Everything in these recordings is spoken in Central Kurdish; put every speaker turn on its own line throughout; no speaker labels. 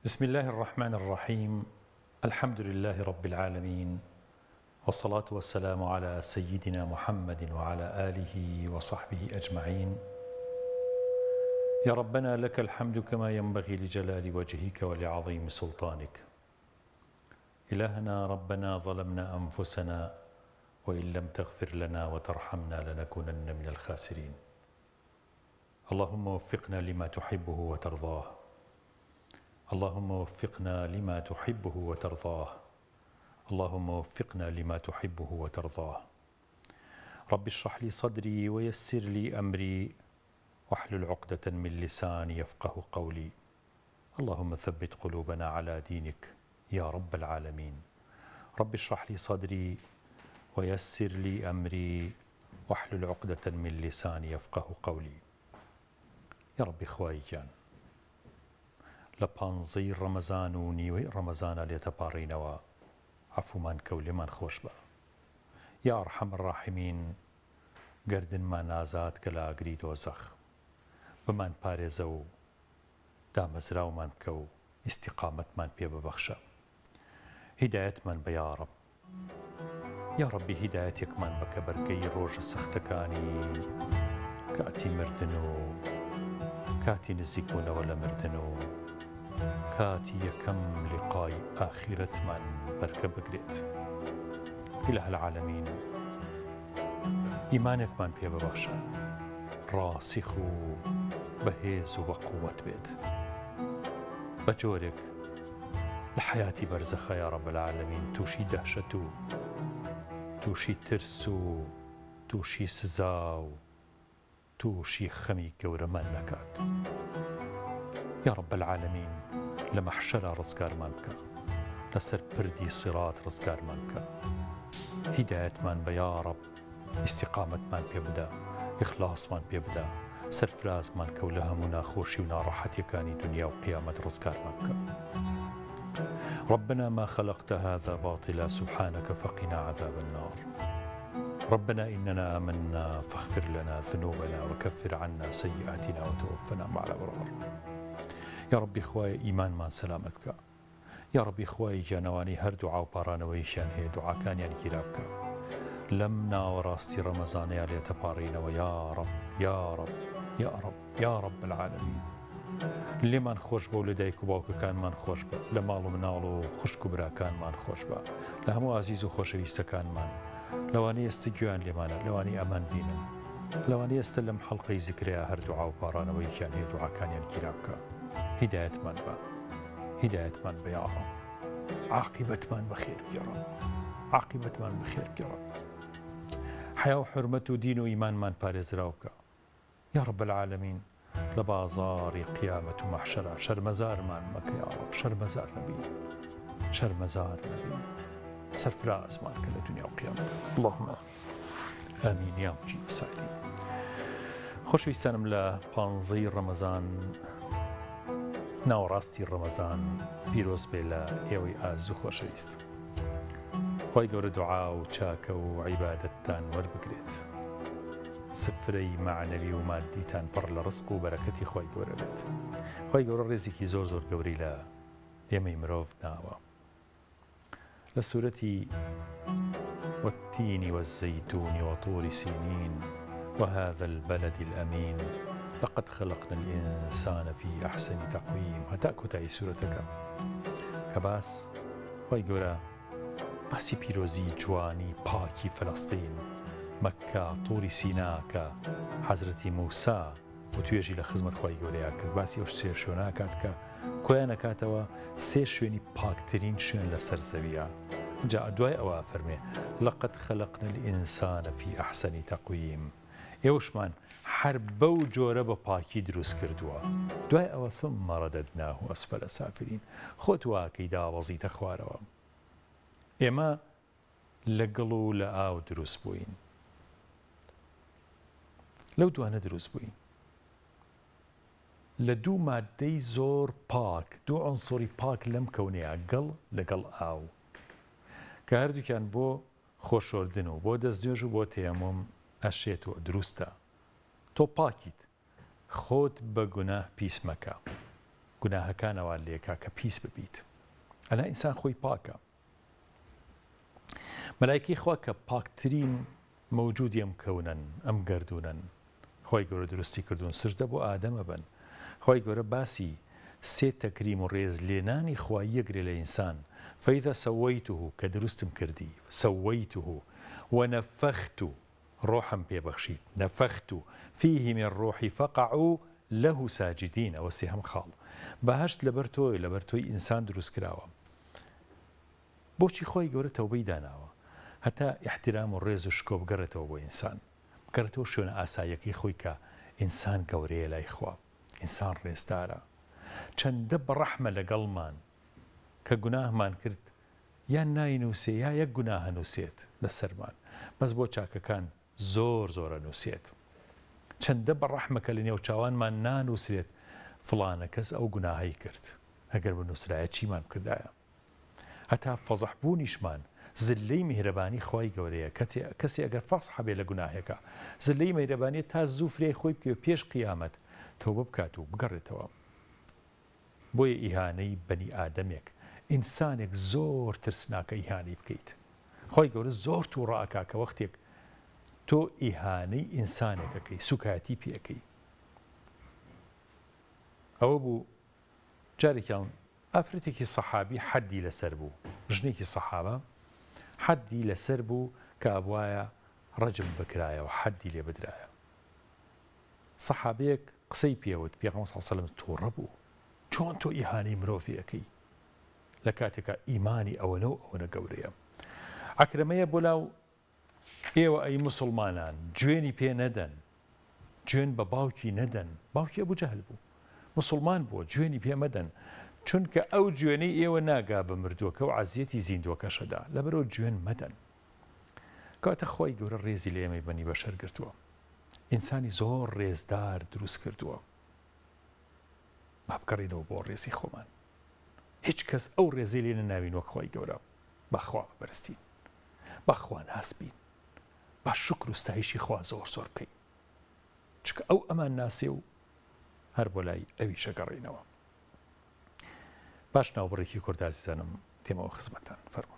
بسم الله الرحمن الرحيم. الحمد لله رب العالمين، والصلاة والسلام على سيدنا محمد وعلى آله وصحبه أجمعين. يا ربنا لك الحمد كما ينبغي لجلال وجهك ولعظيم سلطانك. إلهنا ربنا ظلمنا أنفسنا وإن لم تغفر لنا وترحمنا لنكونن من الخاسرين. اللهم وفقنا لما تحبه وترضاه، اللهم وفقنا لما تحبه وترضاه، اللهم وفقنا لما تحبه وترضاه. رب اشرح لي صدري ويسر لي أمري واحلل عقدة من لساني يفقه قولي. اللهم ثبت قلوبنا على دينك يا رب العالمين. رب اشرح لي صدري ويسر لي أمري واحلل عقدة من لساني يفقه قولي. يا رب إخوائي جان، لپانزەی ڕەمەزان و نیوەی ڕەمەزانە لێتەپاڕینەوە، عەفومان کە و لێمان خۆش بە. یا ئەرحەم الراحیمین، گەردنمان نازات کە لە ئاگری دۆزەخ، بمان پارێزە و دامەزراومان بکە و ئیستیقامەتمان پێ ببەخشە. هیدایەتمان بە یا ڕەب. یا ڕەبی هیدایەتێکمان بە کە بەرگەی ڕۆژە سەختەکانی کاتی مردن و کاتی نزیکبوونەوە لە مردن و کاتی یەکەم لقای ئاخیرەتمان بەرکە بگرێت. إله العالمین، ئیمانێکمان پێ ببەخشە، ڕاسیخ و بەهێز و بەقووەت بێت، بە جۆرێک لە حەیاتی بەرزەخە یا ڕەب العالمین تووشی دەهشەت و تووشی ترس و تووشی سزا و تووشی خەمی گەورەمان نەکات. یا ڕەب العالمین، لە مەحشەرا ڕزگارمان بکە، لەسەر پردی سیرات ڕزگارمان بکە. هیدایەتمان بە یا ڕەب، ئیستیقامەتمان پێ بدە، ئیخلاسمان پێ بدە، سەرفرازمان کە و لە هەموو ناخۆشی و ناڕەحەتیەکانی دنیا و قیامەت ڕزگارمان بکە. ربنا ما خلقت هذا باطلا سبحانك فقنا عذاب النار. ربنا إننا آمنا فاغفر لنا ذنوبنا وكفر عنا سيئاتنا وتوفنا مع الأبرار. يا ربي إخوائي، إيمان ما سلامت بك. يا ربي إخوائي جانواني هر دعاء وبارانويشان هي دعاء كان يعني كلابك لمنا وراستي رمضان يا ليتبارين. ويا رب يا رب يا رب يا رب العالمين، لمن خوش بو لديك وباوك كان من خوش با، لمالو منالو خوشك برا كان من خوش با، لهمو عزيز وخوش ويست كان من، لواني استجوان لمانا، لواني أمان بينا، لواني استلم حلقي ذكريا هر دعاء وبارانويشان هي دعاء كان يعني كلابك. هداية من با، هداية من با يا رب، عاقبة من بخير يا رب، عاقبة من بخير يا رب. حياة وحرمة ودين وإيمان من بارز راوك يا رب العالمين. لبازار قيامة ومحشرة شرمزار من مك يا رب، شرمزار نبي، شرمزار نبي، سرفراز مالك لدنيا وقيامة. اللهم آمين يا مجيب السائلين. خۆشەویستانم، لە 15 ڕەمەزان، ناوەڕاستی ڕەمەزان پیرۆز بێ لە ئێوەی ئازوو خۆشەویست. خی گەورە دوعا و چاکە و عیبادەتتان وەربگرێت، سفرەی معنەوی و مادیتان پڕ لە ڕزق و بەرەکەتی خی گەورە بێت. خی گەورە ڕێزێکی زۆر زۆر گەوری لە ئێمەی مرۆڤ ناوە. لە سورەتی والتين والزيتون وطور سينين وهذا البلد الأمين لقد خلقنا الإنسان في أحسن تقويم. هتاكو تاي سورتك كباس خی گەورە باسی پیرۆزی جوانی پاکی فلەستین، مەککە، تۆری سینا کە حەزرەتی موسا و توێژی لە خزمەت خی گەورەیە کرد، باسی ئەو سێ شوێناکات کە کۆیان نەکاتەوە سێ شوێنی پاکترین شوێن لەسەر زەویە. جا دوای ئەوە فەرمێ لقد خلقنا الإنسان في أحسن تقويم. ئێوەشمان هەر بەو جۆرە بە پاکی دروست کردووە. دوای ئەوە ثم رددناه أسفل سافلين. خۆت واکەی داوەزیتە خوارەوە. ئێمە لە گەڵ و لە ئاو دروست بووین، لەو دوانە دروست بووین، لە دوو مادەی زۆر پاک، دوو عنسوری پاک لەم کەونەیە، گەڵ لەگەڵ ئاو، کە هەردووکیان بۆ خۆشۆردن و بۆ دەستنوێژ و بۆ تەیەموم ئەشێت و دروستە. تۆ پاکیت، خۆت بە گوناه پیس مەکە. گوناهەکانەوە لێکا کە پیس ببیت. ئەنا ئینسان خۆی پاکە. مەلایکەی خوا کە پاکترین مەوجودی ئەم کەونن، ئەم گەردونن، خۆی گەورە دروستی کردوون، سجدە بۆ ئادەمە بن. خۆی گەورە باسی سێ تەکریم و ڕێز لێنانی خوا یەکرێ لە ئینسان. فەیدە سەوەیته کە دروستم کردی، سەوەیته وەنەفەخت ڕۆحم پێبەخشیت، نەفەخت فیه من ڕۆحی فەقعوا له ساجدین. ئەوە سێهەم خاڵ. بەهەشت لەبەر تۆی، لەبەر تۆی ئینسان دروست کراوە. بۆچی خۆی گەورە تەوبەی داناوە هەتا احترام و ڕێز و شکۆ بگەڕێتەوە بۆ ئینسان، بگەڕێتەوە شوێنە ئاساییەکەی خۆی کە ئینسان گەورەیە لای خوا، ئینسان ڕێزدارە. چەندە بەڕەحمە لەگەڵمان کە گوناهمان کرد یان ناینووسێ یا یەک گوناه هەنووسێت لەسەرمان، بەس بۆ چاکەکان زۆر زۆرە نووسێت. چەندە بەڕەحمە کە لە نێو چاوانمان نانووسێت فڵانە کەس ئەو گوناهەی کرد، ئەگەر بنووسرایە چیمان کردایە. هەتا فەزەحبوونیشمان زلەی میهرەبانی خوای گەورەیە. کەسی ئەگەر فەسح هەبێ لە گوناهێکە، زلەی میهرەبانی تا زوو فرێی خۆی بکەوێ پێش قیامەت تەوبە بکات و بگەڕێتەوە. بۆیە ئیهانەی بەنی ئادەمێک، ئینسانێک زۆر ترسناکە ئیهانی بکەیت. خۆی گەورە زۆر تووڕە ئەکا کە وەختێک تۆ ئیهانەی ئینسانێکەکەی، سوکاتی پێەکەی. ئەوە بوو جارێکیان ئافرەتێکی سەحابی حەدی لەسەر بوو، ژنێکی سەحابە حەدی لەسەر بوو کە ئەبوایە ڕەجم بکرایەوە، حەدی لێ بدرایە. سەحابەیەک قسەی پێوت، پێغەمبەر صلی الله علیه و سلم تووڕە بوو، چۆن تۆ ئیهانەی مرۆڤیەکەی لە کاتێکە ئیمانی ئەوەنە و ئەوەنە گەورەیە. عەکرەمەیە بۆ لاو ئێوە ئەی موسڵمانان گوێنی پێ نەدەن، گوێن بە باوکی نەدەن. باوکی ئەبوو جەهل بوو، موسڵمان بووە، گوێنی پێ مەدەن، چونکە ئەو گوێنەی ئێوە ناگا بە مردووەکە و عەزیەتی زیندوەکەشەدا، لەبەرەوە گوێن مەدەن. کاتە خۆی گەورە ڕێزی لە ئێمەی بەنی بەشەر گرتووە، ئینسانی زۆر ڕێزدار دروست کردووە. با بگەڕێنەوە بۆ ڕێزی خۆمان. هیچ کەس ئەو ڕێزی لێ نەناوین وەک خۆی گەورە. بەخوا بەرزین، بەخوا ناسبین، با شکر و ستایشی خوا زۆر زۆر بکەین، چکە ئەو ئەمان ناسێ و هەر بۆ لای ئەوی شەگەڕێنەوە. باش ناوبڕێکی کورد عزیزانم تێمەوە خزمەتان فەرموو.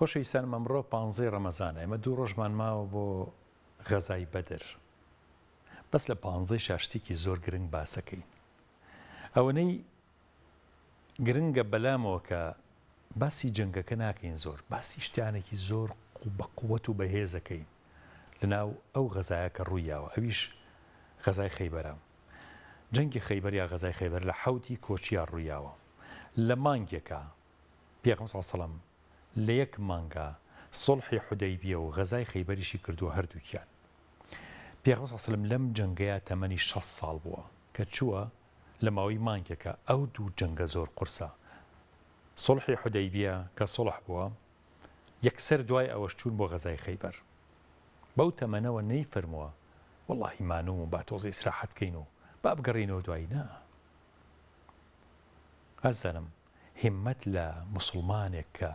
خۆشەویستان، ئەمڕۆ 15 ڕەمەزانە، ئێمە 2 ڕۆژمان ماوە بۆ غەزای بەدر. بەس لە 15 شاشتێکی زۆر گرنگ باسەکەین. ئەوەنەی گرنگە بەلامەوە کە باسی جەنگەکە ناکەین، زۆر باسی شتیانێکی زۆر بە قووەت و بەهێزەکەین لەناو ئەو غەزایە کە ڕوویاوە. ئەویش غەزای خەیبەرە. جەنگی خەیبەر یا غەزای خەیبەر لە 7 کۆچیان ڕوویاوە. لە مانگێکە پێغەمبەر صلی الله علیه و سلم لە یەک مانگە سڵحی حودەیبیە و غەزای خەیبەریشی کردووە هەردووکیان. پێغەمبەر صلی الله علیه و سلم لەم جەنگەیە تەمەنی 6 ساڵ بووە کە چووە لە ماوەی مانگێکە. ئەو دوو جەنگە زۆر قورسە. سڵحی حودەیبیە کە سڵح بووە، یەکسەر دوای ئەوەش چوون بۆ غەزای خەیبەر. بەو تەمەنەوە نەیفەرمووە وەڵڵاهی مانووم و با تۆزە ئیسراحەت بکەین و با بگەڕێنەوە دوایی. نا، ئازانم هیممەت لە موسڵمانێک کە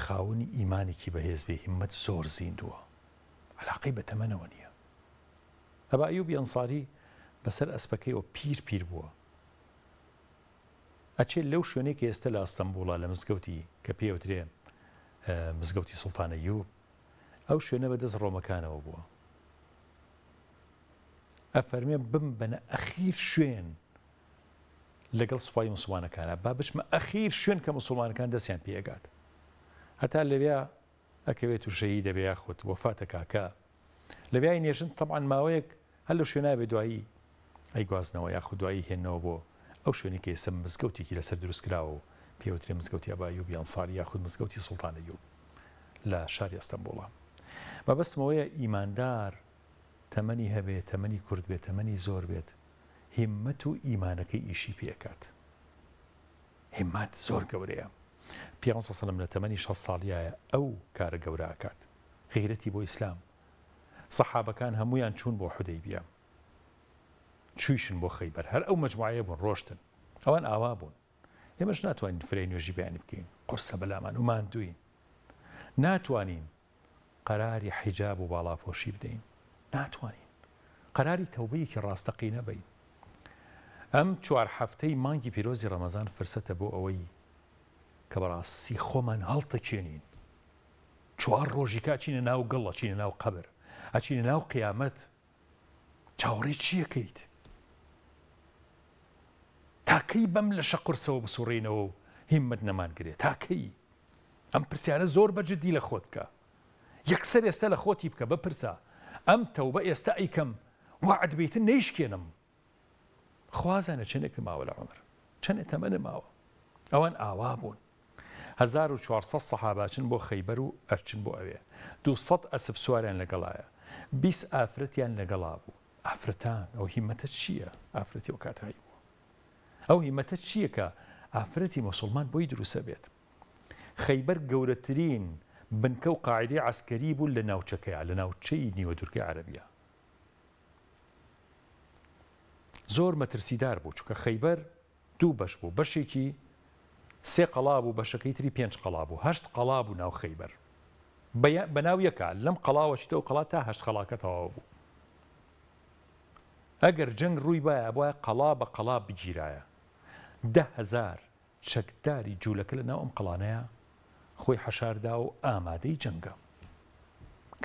خاوەنی ئیمانێکی بەهێز بێ، هیممەت زۆر زیندووە، عەلاقەی بە تەمەنەوە نییە. ئەبا ئەیوبی ئەنساری بەسەر ئەسپەکەیەوە پیر بووە، ئەچێت لەو شوێنەی کە ئێستا لە ئەستەمبوڵە لە مزگەوتی کە پێوترێ مزگەوتی سوڵتان ئەیوب، ئەو شوێنە بەدەست ڕۆمەکانەوە بووە. ئەفەرمێ بم بەنە ئەخیر شوێن لەگەڵ سوپای موسڵمانەکانە، با بچمە ئەخیر شوێن کە موسڵمانەکان دەستیان پێگات، هەتا لەوێ ئەکەوێت و شەهید دەبێ یاخود وەفاتە کاکە لەوێ نێژن. تەبعاً ماوەیەک هەر لەو شوێنە بێ دوایی ئەیگوازنەوە یاخود دوایی هێنەوە بۆ ئەو شوێنی کە ئێستا مزگەوتێکی لەسەر دروست کراوە و پێوترێ مزگەوتی ئەبا ئەیوبی ئەنساری یاخود مزگەوتی سوڵتان ئەیوب لە شاری ئەستەمبوڵە. مەبەستمەوەیە ئیماندار تەمەنی هەبێت، تەمەنی کورد بێت، تەمەنی زۆر بێت، هیممەت و ئیمانەکەی ئیشی پێکات. هیممەت زۆر گەورەیە. پێغەمبەر صلی الله علیه و سلم لە تەمەنی 6 ساڵیایە ئەو کارە گەورە ئەکات، غیرەتی بۆ ئیسلام سەحابەکان هەمویان چوون بۆ حودەیبیە چویشن بۆ خەیبەر هەر ئەو مەجموعەیە بوون ڕۆشتن ئەوان ئاوا بوون ئێمەش ناتوانین فرەی نوێژی بیانی بکەین قورسە بەلامان و ماندووین ناتوانین قەراری حیجاب و باڵاپۆشی بدەین ناتوانین قەراری تەوبەیەکی ڕاستەقینە بین ئەم 4 هەفتەی مانگی پیرۆزی ڕەمەزان فرسەتە بۆ ئەوەی کە بەڕاستی خۆمان هەڵتەکێنین 4 ڕۆژی کاچینە ناو گەڵ ئەچینە ناو قەبر ئەچینە ناو قیامەت چاوەڕێی چیەکەیت تاکەی بەم لەشە قورسەوە بسوڕینەوە و هیممەت نەمانگرێت تاکەی ئەم پرسیارە زۆر بەجددی لە خۆت بکە یەکسەر ئێستا لە خۆتی بکە بپرسە ئەم تەوبە ئێستا ئەیکەم وعد بیتن نەیشکێنم خوازانە چنێک ماوە لە عومر چەندێک تەمەنە ماوە ئەوان ئاوا بوون 1400 سەحاباچن بۆ خەیبەر و ئەرچن بۆ ئەوێ 200 ئەسب سواریان لەگەڵایە 20 ئافرەتیان لەگەڵا بوو ئافرەتان ئەو هیمەتە چییە ئافرەتی و کاتایی بوو ئەو هیمەتە چییە کە ئافرەتی موسڵمان بۆی دروسە بێت خەیبەر گەورەترین بنکە و قاعدەی عسکەری بوو لە ناوچەکەیە لە ناوچەی نیوە دوورگەی عەرەبیە زۆر مەترسیدار بوو چونکە خەیبەر 2 بەش بوو بەشێکی 3 قەڵا بوو بەشەکەی تری 5 قەڵا بوو 8 قەڵا بوو ناو خەیبەر بەناو یەکە لەم قەڵاوەشتە و قەڵا تا 8 قەڵاکە تەواو بوو ئەگەر جەنگ ڕووی بایە بۆیە قەڵا بە قەڵا بگیرایە 10,000 چەکداری جوولەکە لە ناو ئەم قەڵانەیە خۆی حەشاردا و ئامادەی جەنگە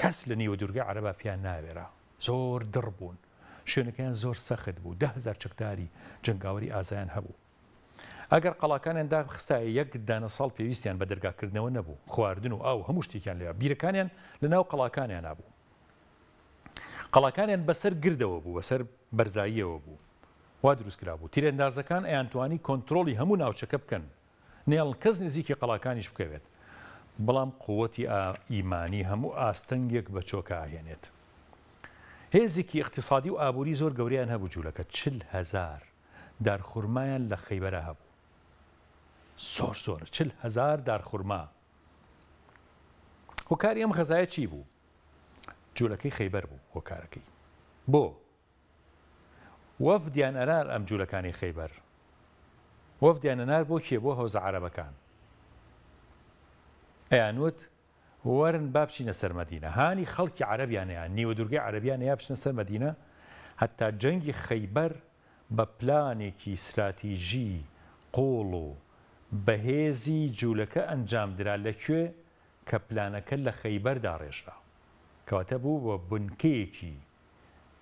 کەس لە نیوە دوورگەی عەرەبا پیان ناوێرا زۆر دڕ بوون شوێنەکەیان زۆر سەخت بوو 10,000 چەکداری جەنگاوەری ئازایان هەبوو ئەگەر قەڵاکانیان داخستایە یەک دانە ساڵ پێویستیان بە دەرگاکردنەوە نەبوو خواردن و ئاو هەموو شتێکیان لێوە بیرەکانیان لە ناو قەڵاکانیان نابوو قەڵاکانیان بەسەر گردەوە بوو بەسەر بەرزاییەوە بوو وا دروستکرا بوو تیرەندازەکان ئەیانتوانی کۆنتترۆلی هەموو ناوچەکە بکەن نێڵ کەس نزیکی قەڵاکانیش بکەوێت بەڵام قووەتی ئیمانی هەموو ئاستەنگێک بە چۆکە ئاهێنێت هێزێکی اقتصادی و ئابووری زۆر گەوریان هەبوو جوولەکە 40,000 دارخورمایان لە خەیبەرە هەبوو زۆر 40,000 دارخورما هۆکاری ئەم غەزایە چی بوو؟ جوولەکەی خەیبەر بوو هۆکارەکەی بۆ وەفدیان ئەرار ئەم جوولەکانی خەیبەر وەفدیان ئەنار بۆ کێ بۆ هەوزە عەرەبەکان ئەیانوت وەرن با بچینە سەر مەدینە هانی خەڵکی عەرەبیانەیە نیوە دوورگەی عەرەبیانەیە بچنە سەر مەدینە هەتا جەنگی خەیبەر بە پلانێکی استراتیژی قوڵ و بەهێزی جوولەکە ئەنجامدرا لەکوێ کە پلانەکە لە خەیبەردا ڕێژرا کەواتە بوو بە بنکەیەکی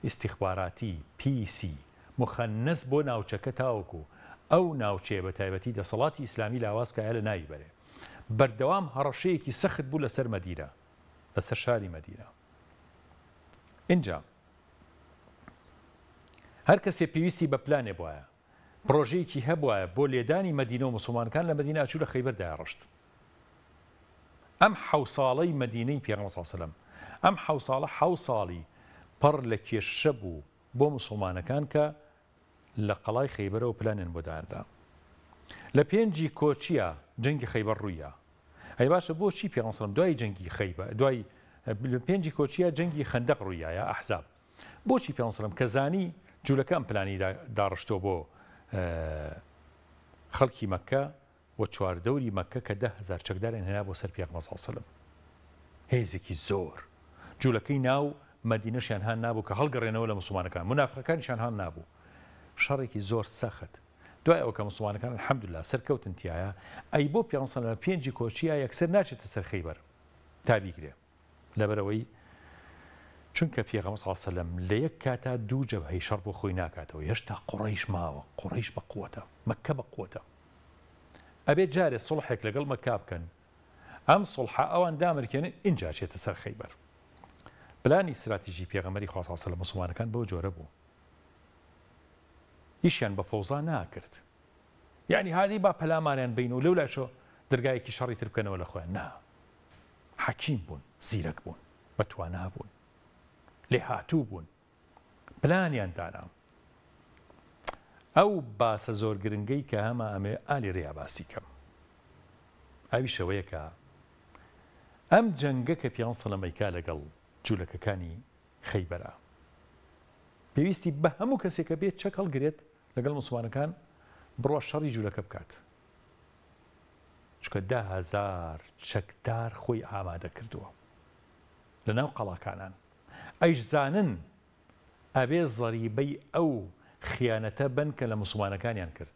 ئیستیخباراتی پیسی مخەنەس بۆ ناوچەکە تاوەکو ئەو ناوچەیە بە تایبەتی دەسەڵاتی ئیسلامی لاوازکایە لە ناوی بەرێ بەردەوام هەڕەشەیەکی سەخت بوو لەسەر مەدینە لەسەر شاری مەدینە اینجا هەر کەسێ پێویستی بە پلانێ بواە پرۆژەیەکی هەبواە بۆ لێدانی مەدینە و مسلمانەکان لە مەدینە ئەچوو لە خەیبەردا ڕشت ئەم 7 ساڵەی مەدینەی پێغەمبەر صلی الله علیه و سلم ئەم 7 ساڵە 7 ساڵی پڕ لە کێشە بوو بۆ مسلمانەکان کە لە قەڵای خەیبەرەوە پلانیان بۆ دانرا لە پێنجی کۆچیە جەنگی خەیبەر ڕوویە ئەی باشە بۆچی پێغەمبەر صلی الله علیه و سلم دوای جەنگی خەیبەر دوای پێنجی کۆچیە جەنگی خەندەق ڕوویە یا ئەحزاب بۆچی پێغەمبەر صلی الله علیه و سلم کە زانی جوولەکە ئەم پلانی داڕشتۆ بۆ خەڵکی مەکە و چواردەوری مەکە کە 10,000 چەکداریان هێنا بۆ سەر پێغەمبەر صلی الله علیه و سلم هێزێکی زۆر جوولەکەی ناو مەدینەشیان هان نابوو کە هەڵگەڕێنەوە لە مسلمانەکان منافقەکانیشیان هان نابوو شەڕێکی زۆر سەخت دوای ئەوە کە مسلمانەکان الحەمدولله سەرکەوتن تایە ئەی بۆ پێغەمبەر صلی الله علیه و سلم پێنجی کۆچیە یەکسەر ناچێتە سەر خەیبەر تا بیگرێ لەبەرەوەی چونکە پێغەمبەر صلی الله علیه و سلم لە یەک کاتا دوو جەبهەی شەڕ بۆ خۆی ناکاتەوە هێشتا قوڕەیش ماوە قوڕەیش بە قووەتە مەککە بە قووەتە ئەبێت جارێ سڵحێک لەگەڵ مەککا بکەن ئەم سڵحە ئەوان دامرکێنن اینجا چێتە سەر خەیبەر پلانی استراتیژی پێغەمبەری خوا صلی الله علیه و سلم مسلمانەکان بەو جۆرە بوو هیچیان بە فەوزا ناکرد یعنی هادی با پەلامانیان بین و لەولاشۆ دەرگایەکی شەڕی تر بکەنەوە لە خۆیان نا حەکیم بوون زیرەک بوون بەتوانا بوون لێ هاتوو بوون پلانیان دانا ئەو باسە زۆر گرنگەی کە هەمە ئەمێ ئالی ڕێیا باسی کەم ئەوی شەوەیە کە ئەم جەنگە کە پێغەمبەر صلی الله علیه و سلم لەگەڵ جوولەکەکانی خەیبەرە پێویستی بە هەموو کەسێکە بێت چەک هەڵگرێت لەگەڵ موسڵمانەکان بڕۆ شەڕی جوولەکە بکات چکە 10,000 چەکدار خۆی ئامادە کردووە لەناو قەڵاکانان ئەیش زانن ئەبێ زەریبەی ئەو خیانەتە بن کە لە موسڵمانەکانیان کرد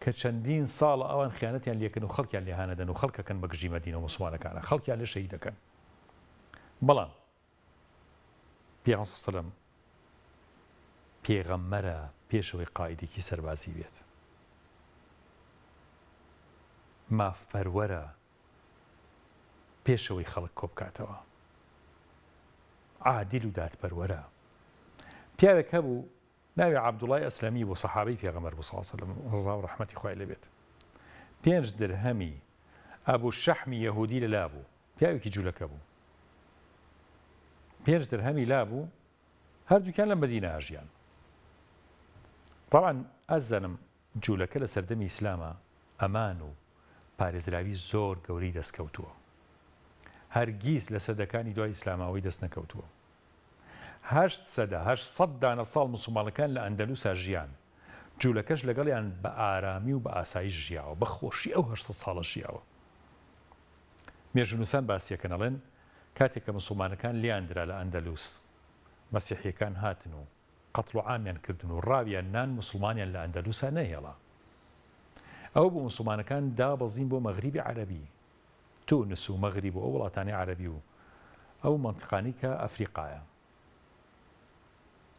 کە چەندین ساڵە ئەوان خیانەتیان لێکردن و خەڵکیان لێهانەدەن و خەڵکەکەن بە گژی مەدینە و موسڵمانەکانە خەڵکیان لێ شەهید دەکەن بەڵام پێغەمبەر سەلەم پێغەمبەرە پێشەوەی قائیدێکی سەربازی بێت مافپەروەرە پێشەوەی خەڵک کۆبکاتەوە عادیل و دادپەروەرە پیاوێک هەبوو ناوی عەبدوڵای ئەسلەمی بۆ سەحابەی پێغەمبەر بوو سەڵڵەهو عەلەیهی وسەلەم ڕزا و ڕەحمەتی خوای لێبێت 5 درهەمی ئەبوو شەحمی یەهودی لەلا بوو پیاوێکی جوولەکە بوو 5 درهەمی لابوو هەردووکیان لە مەدینە ئاژیان طبعا ئەزانم جوولەکە لە سەردەمی ئیسلامە ئەمان و پارێزراوی زۆر گەورەی دەستکەوتووە هەرگیز لە سەدەکانی دوای ئیسلاماوی دەست نەکەوتووە 800 دانە ساڵ موسڵمانەکان لە ئەندەلوسا ژیان جوولەکەش لەگەڵیان بە ئارامی و بە ئاسایش ژیاوە بە خۆشی ئەو 800 ساڵە ژیاوە مێژونووسان باسیەکەن ئەڵێن کاتێک کە موسڵمانەکان لیاندرا لە ئەندەلوس مەسیحیەکان هاتن و قەتڵ و عامیان کردن و ڕاویان نان موسڵمانیان لە ئەندەلوسا نەهێڵا ئەو بۆ موسڵمانەکان دابەزین بۆ مەغریبی عەرەبی تونس و مەغریب و ئەو وڵاتانی عەرەبی و ئەو مەنتیقانی کە ئەفریقایە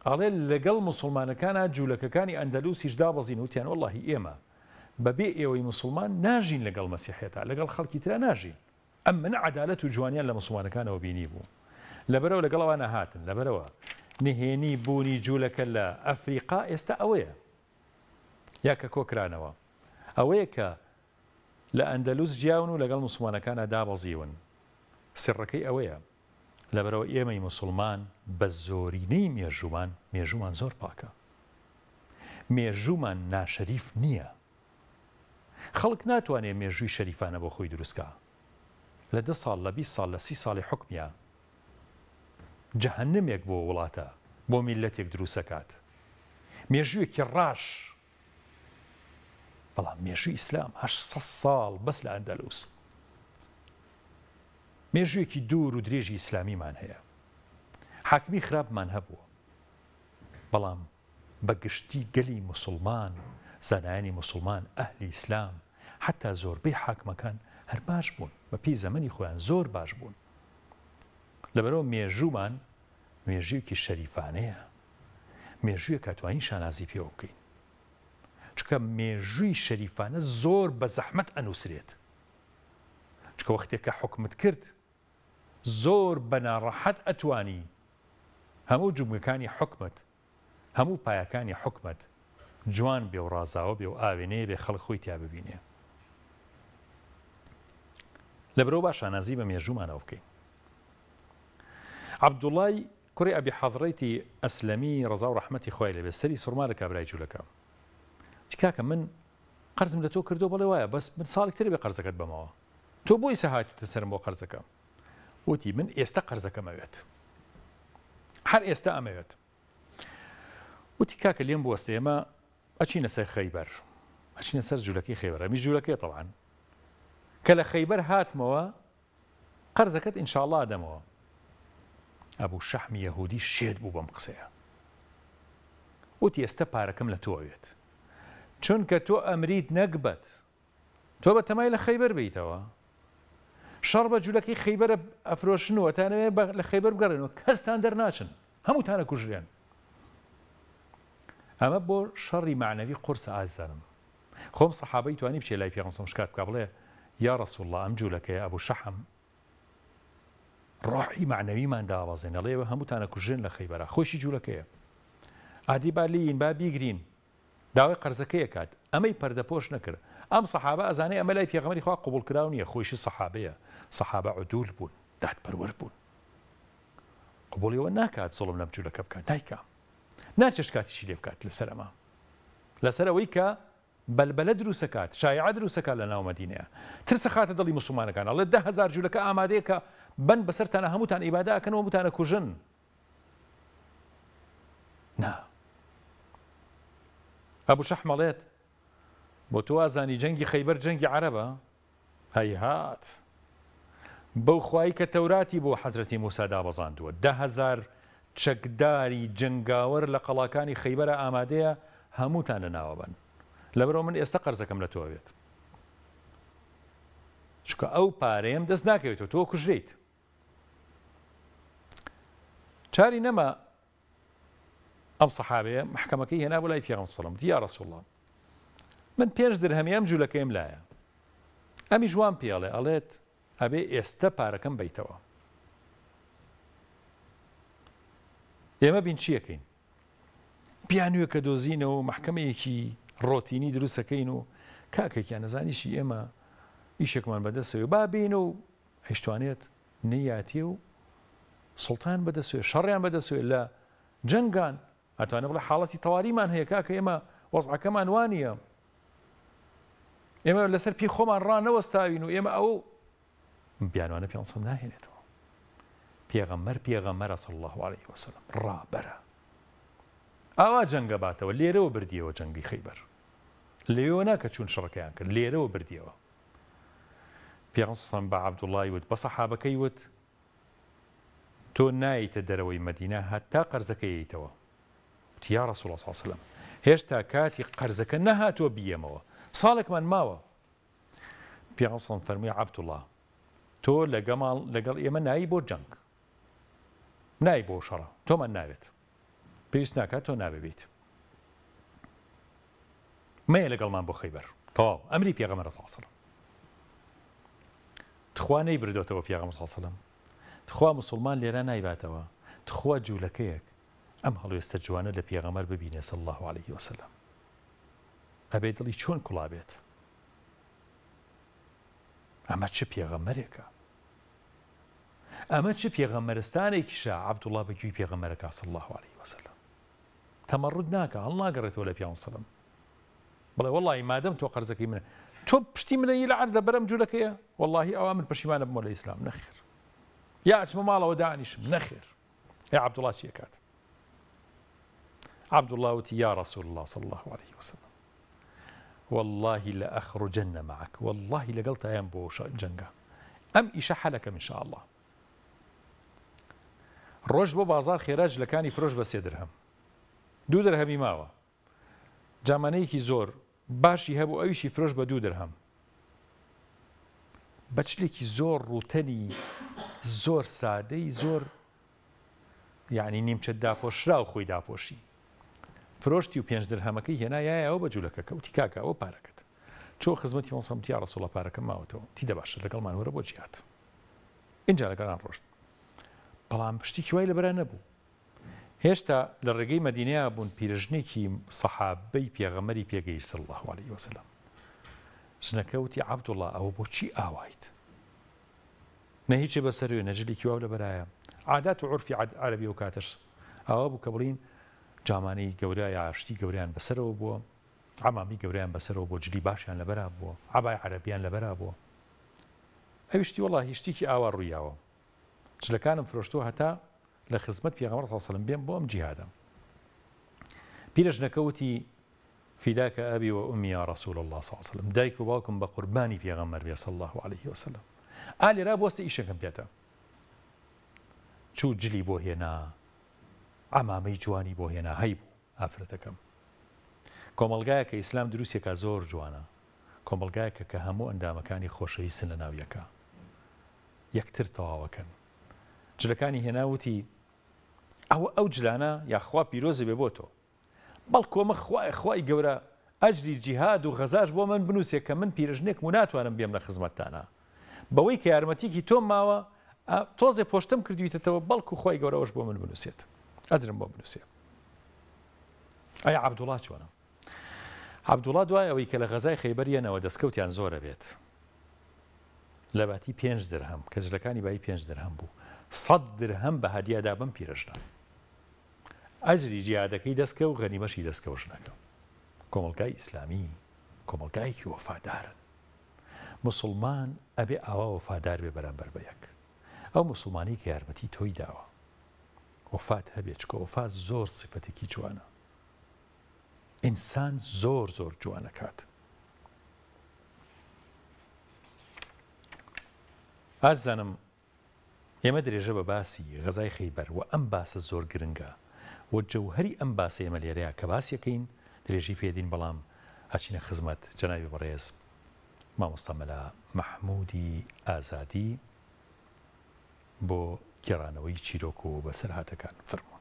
ئەڵێ لەگەڵ موسڵمانەکانە جوولەکەکانی ئەندەلوسیش دابەزین وتیان وەڵڵاهی ئێمە بەبێ ئێوەی موسڵمان ناژین لەگەڵ مەسیحێتە لەگەڵ خەڵکی ترا ناژین ئەم منە عەدالەت و جوانیان لە موسڵمانەکانەوە بینی بوو لەبەرەوە لەگەڵەوانە هاتن لەبەرەوە نهێنی بوونی جوولەکە لە ئەفریقا ئێستا ئەوەیە یاکە کۆکرانەوە ئەوەیە کە لە ئەندەلوس جیاون و لەگەڵ موسڵمانەکانە دابەزیون سڕەکەی ئەوەیە لەبەرەوە ئێمەی موسڵمان بە زۆرینەی مێژومان زۆر پاکە مێژومان ناشەریف نییە خەڵک ناتوانێت مێژووی شەریفانە بۆ خۆی دروستکە لە 10 ساڵ لە 20 ساڵ لە 30 ساڵی حکمیە جەهەنەمێک بۆ وڵاتە بۆ میلەتێک دروستەکات مێژوویەکی ڕاش بەڵام مێژووی ئیسلام 800 ساڵ بەس لە ئەندەلوس مێژوویەکی دوور و درێژی ئیسلامیمان هەیە حاکمی خراپمان هەبووە بەڵام بەگشتی گەلی موسڵمان زانایانی موسڵمان ئەهلی ئیسلام حتا زۆربەی حاکمەکان هەر باش بوون بە پێی زەمەنی خۆیان زۆر باش بوون لەبەرەوە مێژوومان مێژوویەکی شەریفانەیە مێژوویە کاتوانین شانازی پێوە بکەین چونکە مێژووی شەریفانە زۆر بە زەحمەت ئەنووسرێت چونکە وەختێک کە حکمت کرد زۆر بە ناڕەحەت ئەتوانی هەموو جومگەکانی حکمت هەموو پایەکانی حکمت جوان بێ و ڕازاوە بێ و ئاوێنەیە بێ خەڵک خۆی تیا ببینێ لەبەرەوە باش شانازی بە مێژوومانەوە بکەین عەبدوڵای کوڕی ئەبی حەضرەیتی ئەسلەمی ڕەزا و ڕەحمەتی خوای لێبێ سەری سوڕما لە کابرای جوولەکە کاکە من قەرزم لە تۆ کردو بەڵێ وایە بەس من ساڵێک تر بێ قەرزەکەت بەمەوە تۆ بۆی سەهاتیتە سەرم بۆ قەرزەکە وتی من ئێستا قەرزەکەم ئەوێت هەر ئێستا ئەمەوێت وتی کاکە لێم بوەستە ئێمە ئەچینە سەر خەیبەر ئەچینە سەر جوولەکەی خەیبەر ئەمی جوولەکەی تەڵعان کە لە خەیبەر هاتمەوە قەرزەکەت ئینشاءڵڵا ئەدەمەوە ئەبوو شەحمی یەهودی شێت بوو بەم قسەیە وتی ئێستا پارەکەم لە تۆ ئەوێت چونکە تۆ ئەمریت نەکبەت تۆ بە تەمای لە خەیبەر بیتەوە شەڕ بە جوولەکەی خەیبەرە ئەفرۆشنەوە تانەوێت لە خەیبەر بگەڕێنەوە کەستان دەرناچن هەمووتانە کوژرێن ئەمە بۆ شەڕی معنەوی قورس ئازارم خۆم سەحابەی توانی بچێ لای پێغەمبەر شکات بکە بڵێ یا ڕەسوڵ الله ئەم جوولەکەیە ئەبوو شەحم ڕۆحی معنەویمان داوازێن ئەڵێ هەمووتانە کوژرێن لە خەیبەرە خۆشی جوولەکەیە ئادی با لین با بیگرین داوای قەرزەکەی کات ئەمەی پەردەپۆش نەکرد ئەم سەحابە ئەزانەی ئەمە لای پێغەمبەری خوا قبوڵ کراو نییە خۆشی سەحابەیە سەحابە عودول بوون دادپەروەر بوون قبوڵیەوە ناکات زوڵم لەم جوولەکە بکات نایکا ناچێش کاتیشی لێ بکات لەسەر ئەمە لەسەر ئەوەی کە بەلبەلە دروستەکات شایعە دروستەکات لە ناو مەدینەیە ترسە خاتە دڵی موسڵمانەکان ئەڵێ 10,000 جوولەکە ئامادەیە کە بن بەسەرتانە هەمووتان ئیبادە ئەکەن و هەمووتانە کوژن ئەبوو شەحمەڵێت بۆ تۆ ئازانی جەنگی خەیبەر جەنگی عەرەبە هەیهات بەو خوای کە تەوراتی بۆ حەزرەتی موسا دابەزاندووە 10,000 چەکداری جنگاوەر لە قەڵاکانی خەیبەرە ئامادەیە هەمووتان لە ناوە بن لەبەرەوە من ئێستا قەرزەکەم لە تۆ بێت چونکە ئەو پارەیەم دەست ناکەوێتەوە تۆ کوژرێیت چاری نەما ئەم سەحابەیە محکەمەکەی هێنا بۆ لای پێغەمبەر سەڵەم وتی یا ڕەسوڵ الله من 5 درهەمی ئەم جوولەکەیم لایە ئەمی جوان پێڵێ ئەڵێت ئەبێ ئێستا پارەکەم بیتەوە ئێمە بین چیەکەین بیانوێ کە دۆزینەوە محکەمەیەکی ڕۆتینی دروستەکەین و کاکێکیان نەزانیشی ئێمە ئیشێکمان بەدەستەوێ با بین و هیچتوانێت نەیاتێ و سڵتان بەدەستوێ شەڕیان بەدەستوێ لە جەنگان ئەتوانێت بڵێ حاڵەتی تەواریمان هەیە کاکە ئێمە وەزعەکەمان وانە ئێمە لەسەر پێی خۆمان ڕانەوەستاوین و ئێمە ئەو بیانوانە پێ ناهێنێتەوە پێغەمبەرە صلی الله عليه وسلم ڕابەرە ئاوا جەنگە باتەوە لێرەوە بردیەوە جەنگی خەیبەر لێوە ناکە چوون شەڕەکەیان کرد لێرەوە بردیەوە پێغەمبەر صلی الله بە عەبدوڵڵای وت بە سەحابەکەی وت تۆ نایتە دەرەوەی مەدینە هەتا قەرزەکەیتەوە وتی یا ڕەسوڵ الله صلی الله عليه وسلم هێشتا کاتی قەرزەکە نەهاتووە بیەمەوە ساڵێکمان ماوە پێغەمبەر صلی الله فەرمووی عەبدوڵڵا تۆ لەگەڵ ئێمە نایی بۆ جەنگ نایی بۆ شەڕە تۆمان ناوێت پێویست ناکات تۆ نابێت مەیە لەگەڵمان بۆ خەیبەر تەواو ئەمری پێغەمبەر صلی الله عليه وسلم تخوا نەیبردوێتەوە پێغەمبەر صلی الله عليه وسلم تخوا مسلمان لێرە نایباتەوە تخوا جوولەکەیەک ئەم هەڵوێستە جوانە لە پێغەمبەر ببینێ صلی الله عليه وسلم ئەبێ دڵی چۆن کوڵا بێت ئەمە چه پێغەمبەرێکە ئەمە چه پێغەمبەرستانێکیشە عەبدوڵڵا بەگوێی پێغەمبەرەکە صلی الله عليه وسلم تەمەڕود ناکە هەڵ ناگەڕێتەوە لە پێغەمبەر سەڵەم بڵێ وەڵڵی مادەم تۆ قەرزەکەی منە تۆ پشتی منە لە عەرضە بەرەم جوولەکەیە وەڵڵاهی ئەوا من پەشیمانە بمەوە لە ئیسلام نەخێر یا ئەچمە ماڵەوە دانیشم نەخێر یا عەبدوڵڵا چی ئەکات عەبدوڵڵا وتی یا ڕەسوول الله صلی الله عليه وسلم والله لأخرجن معك والله لەگەڵ تایان بۆ جەنگە ئەم ئیشە حەلەکەم إن شاء الله ڕۆژ بۆ بازار خێرا جلەکانی فرۆش بە 3 درهەم 2 درهەمی ماوە جامانەیەکی زۆر باشی هەبوو ئەویشی فرۆش بە 2 درهەم بەچلێکی زۆر ڕوتەنی زۆر سادەی زۆر یعنی نیمچە داپۆشرا و خۆی داپۆشی فرۆشتی و 5 درهەمەکەی هێنایایەوە بە جوولەکە کەوتی کاکە ئەوە پارەکەت چۆ خزمەتی وەسەمتی یا ڕەسوڵڵا پارەکەم ماوەتەوە تی دەباشە لەگەڵمان وەرە بۆ جیهات اینجا لەگەڵان ڕۆشت بەڵام پشتێکی وای لەبەرا نەبوو هێشتا لە ڕێگەی مەدینەیە بوون پیرژنێکی سەحابەی پێغەمبەری پێگەیشت صلی الله عليه وسلم ژنەکە وتی عەبدوڵڵا ئەوە بۆچی ئاوایت نە هیچێ بەسەروێ نەجلێکی واو لەبەرایە عادات و عورفی عەرەبی و کاتەش ئەوە بوو کە بڵین جامانەی گەورە یا شتی گەوریان بەسەرەوە بووە عەمامی گەوریان بەسەرەوە بۆ جلی باشیان لەبەرا بووە عەبای عەرەبیان لەبەرا بووە ئەویشتی وەڵڵاهی شتێکی ئاوا ڕوویاوە جلەکانم فرۆشتووە هەتا لە خزمەت پێغەمبەر صلی الله عليه وسلم بێم بۆ ئەم جیهادە پیرەژنەکە وتی فیداکە ئەبی و ئومی یا ڕەسوول الله صلی الله عليه وسلم دایک و باوکم بە قوربانی پێغەمبەر بێ صلی الله عليه وسلم ئالێرا بۆستە ئیشەکەم پێێتە چوو جلی بۆ هێنا عەمامەی جوانی بۆ هێنا هەی بوو ئافرەتەکەم کۆمەڵگایە کە ئیسلام دروستێکە زۆر جوانە کۆمەڵگایەکە کە هەموو ئەندامەکانی خۆشەویستن لە ناویەکە یەکتر تەواوەکەن جلەکانی هێناوتی ئەو جلانە یاخوا پیرۆزە بێ بۆ تۆ بەڵکو ئەمە خوای گەورە ئەجری جیهاد و غەزاش بۆ من بنووسێ کە من پیرژنێک و ناتوانم بێم لە خزمەتتانە بەوەی کە یارمەتیکی تۆم ماوە تۆزێ پۆشتم کردویتەوە بەڵکو خوای گەورەوەش بۆ من بنووسێت ئەجرم بۆ بنووسێ ئەیا عەبدوڵڵا چۆنە عەبدوڵڵا دوای ئەوەی کە لە غەزای خەیبەریەنەوە دەستکەوتیان زۆرە بێت لە باتی 5 درهەم کە جلەکانی بای 5 درهەم بوو 100 درهەم بە هەدیەدا بم پیرژنە ئەجری جیهادەکەی دەستکە و غەنیمەشی دەستکەوت ژنەکە کۆمەڵگای ئیسلامی کۆمەڵگایەکی وەفادارن مسلمان ئەبێ ئاوا وەفادار بێ بەرامبەر بە یەک ئەو مسلمانی کە یارمەتی تۆی داوە وەفات هەبێت چکە وەفات زۆر سیفەتێکی جوانە ئینسان زۆر زۆر جوانەکات. ئازانم ئێمە درێژە بە باسی غەزای خەیبەر و ئەم باسە زۆر گرنگە و جەوهەری ئەم باسە ئێمە لێرەیە کە باسیەکەین درێژی پێدین، بەڵام ئاچینە خزمەت جەنابی بەڕێز مامۆستا مەلا مەحموودی ئازادی بۆ گێڕانەوەی چیرۆک و بەسەرهاتەکان. فەرموون.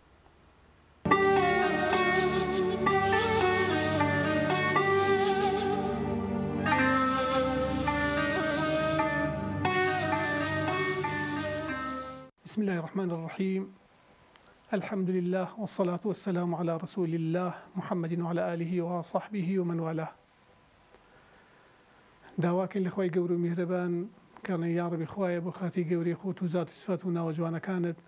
بسم الله الرحمن الرحيم. الحمد لله والصلاة والسلام على رسول الله محمد وعلى آله وصحبه ومن والاه. داواکەین لە خوای گەور و میهرەبان کەڵێن یا ڕەبی خوایە بۆ خاتی گەورەی خۆت و زات و سفات و ناوەجوانەکانت،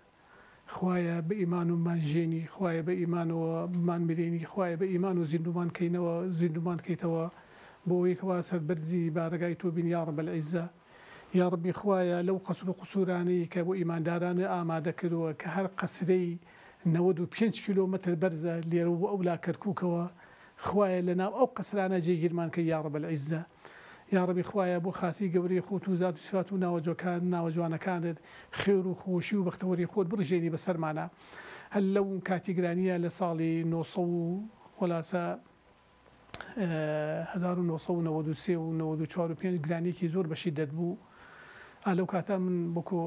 خوایە بە ئیمان و مانژێنی، خوایە بە ئیمانەوە بمان برێنی، خوایە بە ئیمان و زیندومان کەینەوە زیندومان کەیتەوە بۆ ئەوەی کەوا سەربەرزی بارگای تۆ بین یا ڕەب العیزە. یا ڕەبی خوایە لەو قەسر و قسوورانەی کە بۆ ئیماندارانە ئامادە کردووە کە هەر قەسرەی 95 کیلۆمەتر بەرزە لێرە بۆ ئەولا کەرکووکەوە، خوایە لەناو ئەو قەسرانە جێگیرمان کە یا ڕەب العیزە. یا ڕەبی خوایە بۆ خاتی گەورەی خۆت و زات و سفات و ناوەجوانەکانت خێر و خۆشی و بەختەوەری خۆت بڕژێنی بەسەرمانە. هەر لەو کاتیگرانیە لە ساڵی 1993 و 94 و 5 گرانیەکی زۆر بەشی دەدبوو. لەو کاتە من بۆکۆ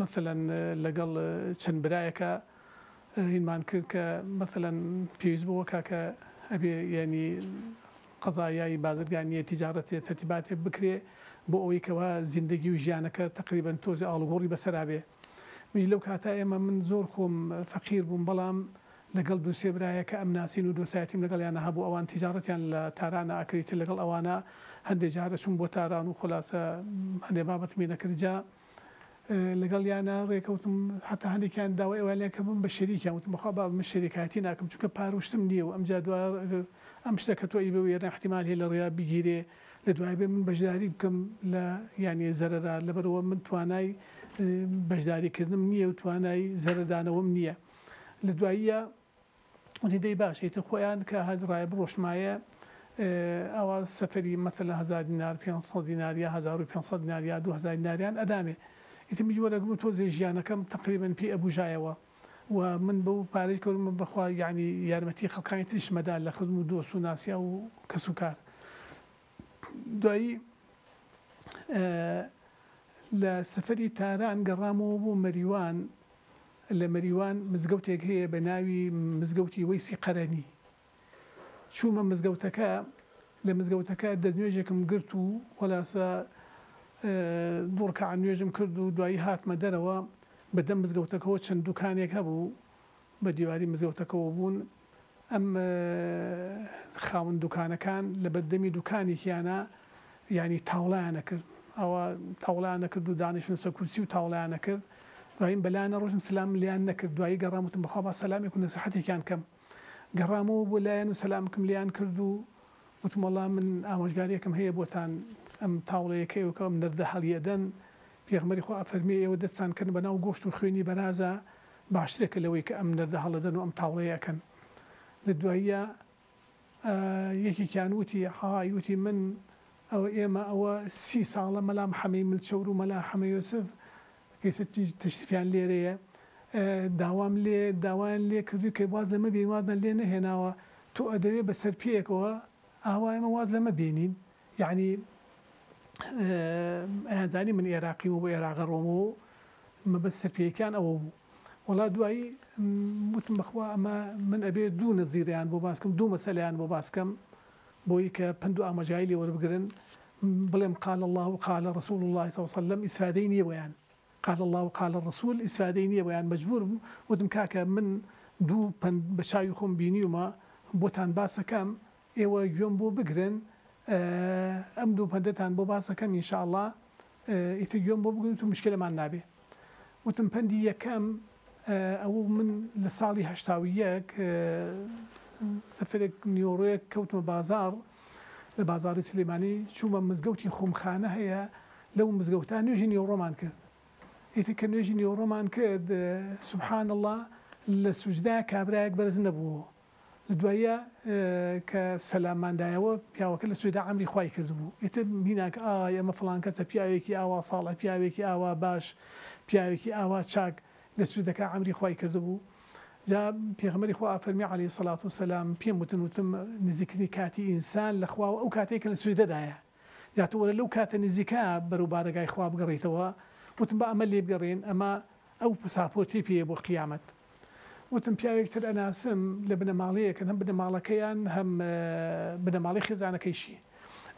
مەسەلەن لەگەڵ چەند برایەکە هینمان کرد کە مەسەلەن پێویست بۆەوە کاکە ئەبێ ینی قەزایای بازرگانیە تیجارەتێ تەرتیباتێ بکرێ بۆ ئەوەی کەوا زیندگی و ژیانەکە تقریبەن تۆزی ئاڵوگۆڕی بەسەرابێ. لەو کاتە ئێمە من زۆر خۆم فەقیر بووم، بەڵام لەگەڵ دووسێ برایە کە ئەم ناسین و دۆسایەتیم لەگەڵیانە هەبوو، ئەوان تیجارەتیان لە تارانە ئەکریتر لەگەڵ ئەوانە هەندێک جارە چوون بۆ تاران و خلاصە هەندێک بابەتمی نەکردجا لەگەڵیانە ڕێکەوتم، حتا هەندێکیان داوای ئەویان کە بم بە شەریکیان وتم بەخوا با من شەریکایەتی ناکەم چونکە پاروشتم نییە و ئەمجا ئەم شتە کە تۆی بە وێرە احتیمال هەیە لە ڕێیا بگیرێ لە دوای بێ من بەشداری بکەم لە یانی زەرەرا، لەبەرەوە من توانای بەشداریکردنم نییە و توانای زەرەردانەوەم نییە. لە دواییە وتیدەی باشیتە خۆیان کە هەزڕایە بڕۆشمایە ئەوە سەفەری مەسەلەن 1000 دینار 500 دیناریە 1500 دیناریە 2000 دیناریان ئەدامێ. ئیتر میجوەرەگم تۆزێ ژیانەکەم تقریبەن پێی ئەبوژایەوە و من بەو پارەی کەوتم بەخوا یعنی یارمەتی خەڵکانی تریش مەدا لە خزم و دۆست و ناسیا و کەس و کار. دوایی لە سەفەری تاران گەڕامەوە بۆ مەریوان. لە مەریوان مزگەوتێک هەیە بە ناوی مزگەوتی وەیسی قەرەنی. چوومە مزگەوتەکە، لە مزگەوتەکە دەستنوێژێکم گرت و خلاصە دوڕکە نوێژم کرد و دوایی هاتمە دەرەوە. بەدەم مزگەوتەکەەوە چەند دوکانێک هەبوو بە دیواری مزگەوتەکەەوە بوون. ئەم خاون دوکانەکان لە بەردەمی دوکانێکیانە ینی تاوڵیانە کرد، ئەوە تاوڵیانە کرد و دانیشتن سەر کورسی و تاوڵیانە کرد. دواییم بەلایەنە ڕۆژم سلام لیان نەکرد. دوایی گەڕاموتم بەخوا با سەلامێک و نەسیحەتێکیان کەم. گەڕامەوە بۆ لایەن و سەلامکم لیان کرد و وتم وەڵا من ئامۆژگاریەکەم هەیە بۆتان، ئەم تاوڵەیەکەیەوە ئەم نەردە هەڵیەدەن پێغمبەری خوا فەرمێ ئێوە دەستان کردن بەناو گۆشت و خوێنی بەرازە باشترێکە لەوەی کە ئەم نەردە هەڵەدەن و ئەم تاوڵەیەکەن. لە دواییە یەکێکیان وتی حای وتی من ئەوە ئێمە ئەوە 30 ساڵە مەلام حەمەی ملچەور و مەلا حەمە یۆسف کەسە تەشریفیان لێرەیە داوایان لێ کردو کە واز لەمە بێن وازمان لێ نەهێناوە، تۆ ئەدەوێ بەسەر پێیەکەوە ئاوا ئێمە واز لەمە بێنین. یعنی ئەیانزانی من عێراقیم و بۆ عێراق ڕۆمەوە مەبەست سەرپێکیان ئەوە بوو. وڵا دوایی وتم بەخوا ئەمە من ئەبێ دوو نەزیریان بۆ باسکەم، دوو مەسەلەیان بۆ باسکەم بۆی کە پند و ئاماژایی لێ وەربگرن، بڵێم قال الله وقال رسول الله صلى الله عليه وسلم ئیسفادەی نییە بۆیان، قال الله وقال الرسول ئیسفادەی نییە بۆیان. مەجبور بووم وتم کاکە من دوو پند بە چاوی خۆم بینیومە بۆتان باسەکەم، ئێوە گوێم بۆ بگرن، ئەم دوو پەندەتان بۆ باسەکەم ئینشاءالله ئیتر گوێم بۆ بگرن و مشکلەمان نابێ. وتم پەندی یەکەم ئەوە من لە ساڵی 81 سەفەرێک نیۆڕۆیەک کەوتمە بازار، لە بازاری سلێمانی چوومە مزگەوتی خۆمخانە هەیە، لەو مزگەوتان نوێژی نیۆڕۆمان کرد. ئیتر کە نوێژی نیۆڕۆمان کرد سبحان الله لە سوجدا کابرایەک بەرز نەبووە، لە دوایە کە سەلاماندایەوە پیاوەکە لە سوێدا ئەمری خوای کردبوو ئێتر میناکە ئەمە فڵان کەسە پیاوێکی ئاوا ساڵە پیاوێکی ئاوا باش پیاوێکی ئاوا چاک لە سوێدەکە ئەمری خوای کردبوو جا پێغەمبەری خوا فەرمی عەلەیهی سەڵات وسەلام پێم وتم نزیکردنی کاتی ئینسان لە خواوە ئەو کاتێک کە لە سوێدەدایە جاتە وەرە لەو کاتە نزیکە بەرەو بارگای خوا بگەڕێیتەوە وتم بە ئەمە لێ بگەڕێن ئەمە ئەو پساپۆرتی پێ بۆ قیامەت وتم پیاوێکتر ئەناسم لە بنەماڵەیەکە هەم بنەماڵەکەیان هەم بنەماڵی خێزانەکەیشی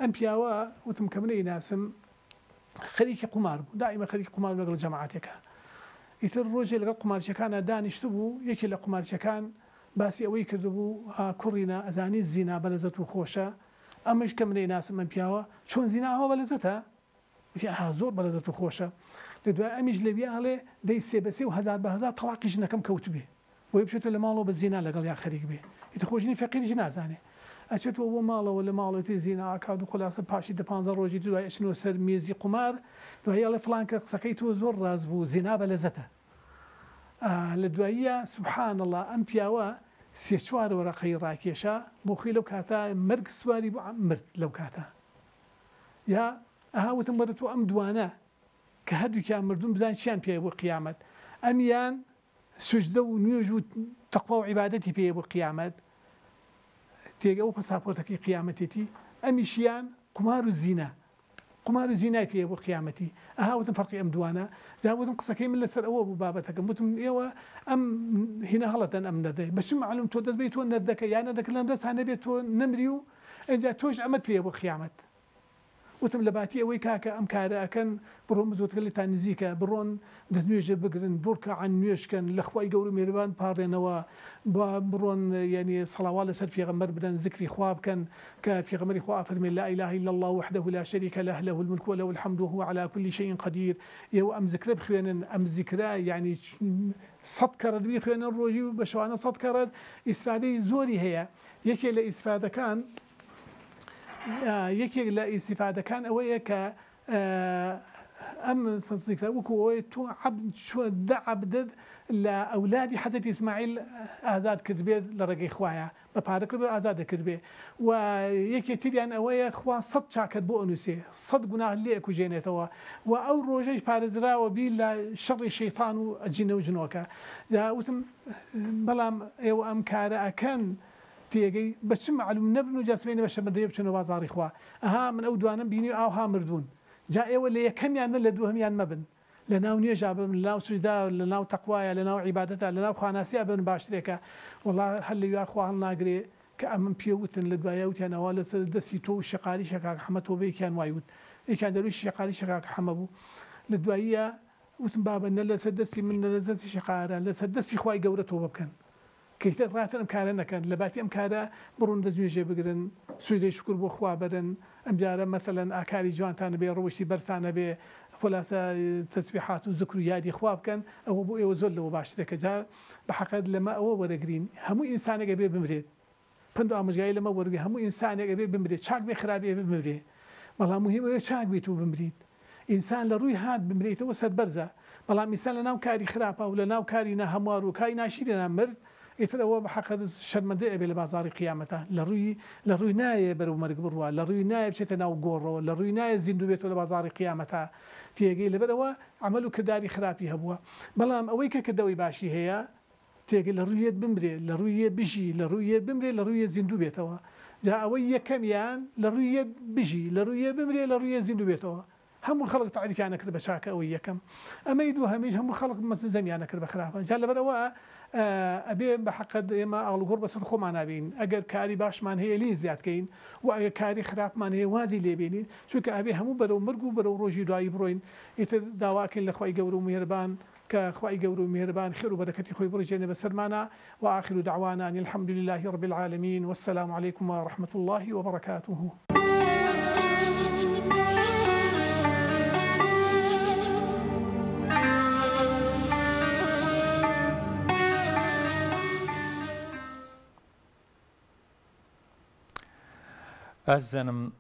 ئەم پیاوە وتم کە منە ئیناسم خەریکی قومار بوو دائیمە خەریکی قومار لەگەڵ جەماعەتێکە ئیتر ڕۆژێ لەگەڵ قومارچیەکانە دانیشت بوو یەکێ لە قومارچیەکان باسی ئەوەی کردبوو کوڕینە ئەزانی زینا بەلەزەت و خۆشە ئەمەش کە منە ئیناسم ئەم پیاوە چۆن زیناوە بەلەزەتە زۆر بەلەزەت و خۆشە لە دوای ئەمیش لەوی ئاڵێ دەی سێ بە سێ و هەزار بە هەزار تەلاقی ژنەکەم کەوت بێ بۆی بچێتە لە ماڵەوە بە زینا لەگەڵ یا خەریک بێ ئیتر خۆشنی فەقیریش نازانێ ئەچێتەوە بۆ ماڵەوە لە ماڵەتی زینا ئاکاد و خولاسە پاشی 15 ڕۆژی دوای ئەچنەوە سەر مێزی قومار دوای ئەڵێ فڵان کە قسەکەی تۆ زۆر ڕاست بوو زینا بەلەزەتە لە دواییە سوبحان الله ئەم پیاوە سێ چوار وەرەقەی ڕاکێشا بۆ خۆی لەو کاتە مەرگ سواری بۆ مرد لەو کاتە یا ئەهاوتم بەرە تۆ ئەم دوانە کە هەردووکیان مردوون بزان چیان پێ بۆ قیامەت ئەمیان سوجدە و نوێژ و تەقوا و عیبادەتی پێ بۆ قیامەت تێگە و پەساپۆرتەکەی قیامەتێتی ئەمیشیان قمار و زینای پێ بۆ قیامەتی ئەهاوتم فەرقی ئەم دوانە جاوتم قسەکەی من لەسەر ئەوە بوو بابەتەکەم وتم ئێوە ئەم هینە هەڵەتەن ئەم نەردەی بەچ معلوم تۆ دەست بێت تۆ نەردەکە یان نەردەکە لەم دەستانە بێت تۆ نەمری و ئەجا تۆش ئەمەت پێ بۆ قیامەت وتم لە باتی ئەوەی کاکە ئەم کارە ئەکەن بڕۆن بزۆتەکە لێتان نزیکە بڕۆن دەست نوێژە بگرن دوورکە عن نوێشکەن لە خوای گەور و میێرەبان پاڕێنەوە بڕۆن یعنی سەڵاوات لەسەر پێغەمبەر بدەن ذکری خوا بکەن کە پێغەمبەری خوا فەرمێ لا إله إلا الله وحده لا شريك له له الملك وله الحمد وهو على كل شيء قدير ئێوە ئەم ذکرە بخوێنن ئەم ذکرە یعنی 100 کەرەت بخوێنن ڕۆژی و بە شەوانە 100 کەرەت ئیسفادەی زۆری هەیە یەکێک لە ئیسفادەکان یەکێک لە ئیسیفادەکان ئەوەیە کە ئەم ذکرە وەکو ئەوەی تۆ عەبدت لە ئەولادی حەزرەتی ئیسماعیل ئازاد کرد بێت لە ڕێگەی خوایە بە پارە کرد ئازاد دەکرد بێ و یەکێتریان ئەوەیە خوا 100 چاکەت بۆ ئەنووسێ 100 گوناه لێ ئەکوژێنێتەوە و ئەو ڕۆژەی پارێزراوە بی لە شەڕی شەیتان و ئەجینە و جنۆکە وتم بەڵام ئێوە ئەم کارە ئەکەن تێگەی بەچم معلوم نەبن و جاسمێنە بە شەمەندەیە بچنەوە بازاڕی خوا ئەها من ئەو دوانم بینی و ئاوها مردوون جا ئێوە لە یەکەمیان من لە دووهەمیان مەبن لە ناو نوێژا بن لە ناو سوجدا لە ناو تەقوایە لە ناو عیبادەتە لە ناو خواناسیە بن باشترێکە وەڵا هەر لەویا خوا هەڵ ناگرێ کە ئەمن پێوتن لە دوایە وتیانەوە لە دەستی تۆ و شەقالی شەکاک حەمە تۆ بێکیان وایوت یەکیان دەروی شەقالی شەکاک حەمە بوو لە دواییە وتم بابە نە لەسەر دەستی من لە دەستی شەقارە لەسەر دەستی خوای گەورە تۆ بکەن کەیتر ڕاتن ئەم کارە نەکەن لە باتی ئەم کارە بڕۆن دەست نوێژێ بگرن سوودەی شکر بۆ خوا بەرن ئەم جارە مەثەلەن ئاکاری جوانتانە بێ ڕۆشتی بەرسانە بێ خلاصە تەسبیحات و ذکر و یادی خوا بکەن ئەوە بۆ ئێوە زۆر لەوە باشترەکە جا بە حەقیقەت لەمە ئەوە وەرەگرین هەموو ئینسانێکە بێ بمرێت پند و ئامۆژگاری لەمە وەرگێ هەموو ئینسانێکە بێ بمرێت چاک بێ خراپ بێ بمرێ بەڵام مهمەوە چاک بێت و بمریت ئینسان لە ڕووی هات بمرێتەوە سەربەرزە بەڵام ئینسان لە ناو کاری خراپە و لە ناو کاری ناهەموار و کاری ناشیرێنە مرد ئیتر ئەوە بە حەقیقەت شەرمەندەی ئەبێ لە بازاڕی قیامەتە لە ڕووی نایە بەرەو مەرگ بڕوە لە ڕووی نایە بچێتە ناو گۆڕەوە لە ڕووی نایە زیندوو بێتەوە لە بازاڕی قیامەتە تێگەی لەبەرەوە عمل و کردداری خراپی هەبووە بەڵام ئەوەی کە کردەوەی باشی هەیە تێگەی لە ڕوویەت بمرێ لە ڕوویە بژی لە ڕوویە بمرێ لە ڕوویە زیندوو بێتەوە جا ئەوەی یەکەمیان لە ڕوویە بژی لە ڕوویە بمرێ لە ڕوویە زیندوو بێتەوە هەموو خەڵک تعریفیانە کرد بە چاکە ئەوەی یەکەم ئەمەی دوو هەمیش هەموو خەڵک زەمیانە کرد بە خراپە جا لەبەرەوە ئەبێ بە حەقیقەت ئێمە ئاڵوگۆڕ بەسەر خۆمان نابین ئەگەر کاری باشمان هەیە لێ زیادکەین و ئەگەر کاری خراپمان هەیە وازی لێبێنین چونکە ئەبێ هەموو بەرەو مرگ و بەرەو ڕۆژی دوایی بڕۆین ئیتر داواکەین لە خوای گەورە و میهرەبان کە خوای گەورە و میهرەبان خێر و بەرەکەتی خۆی بڕژێنێ بەسەرمانە وآخر دعوانا أن الحمد لله رب العالمين والسلام عليكم ورحمة الله وبركاته.
ئازانم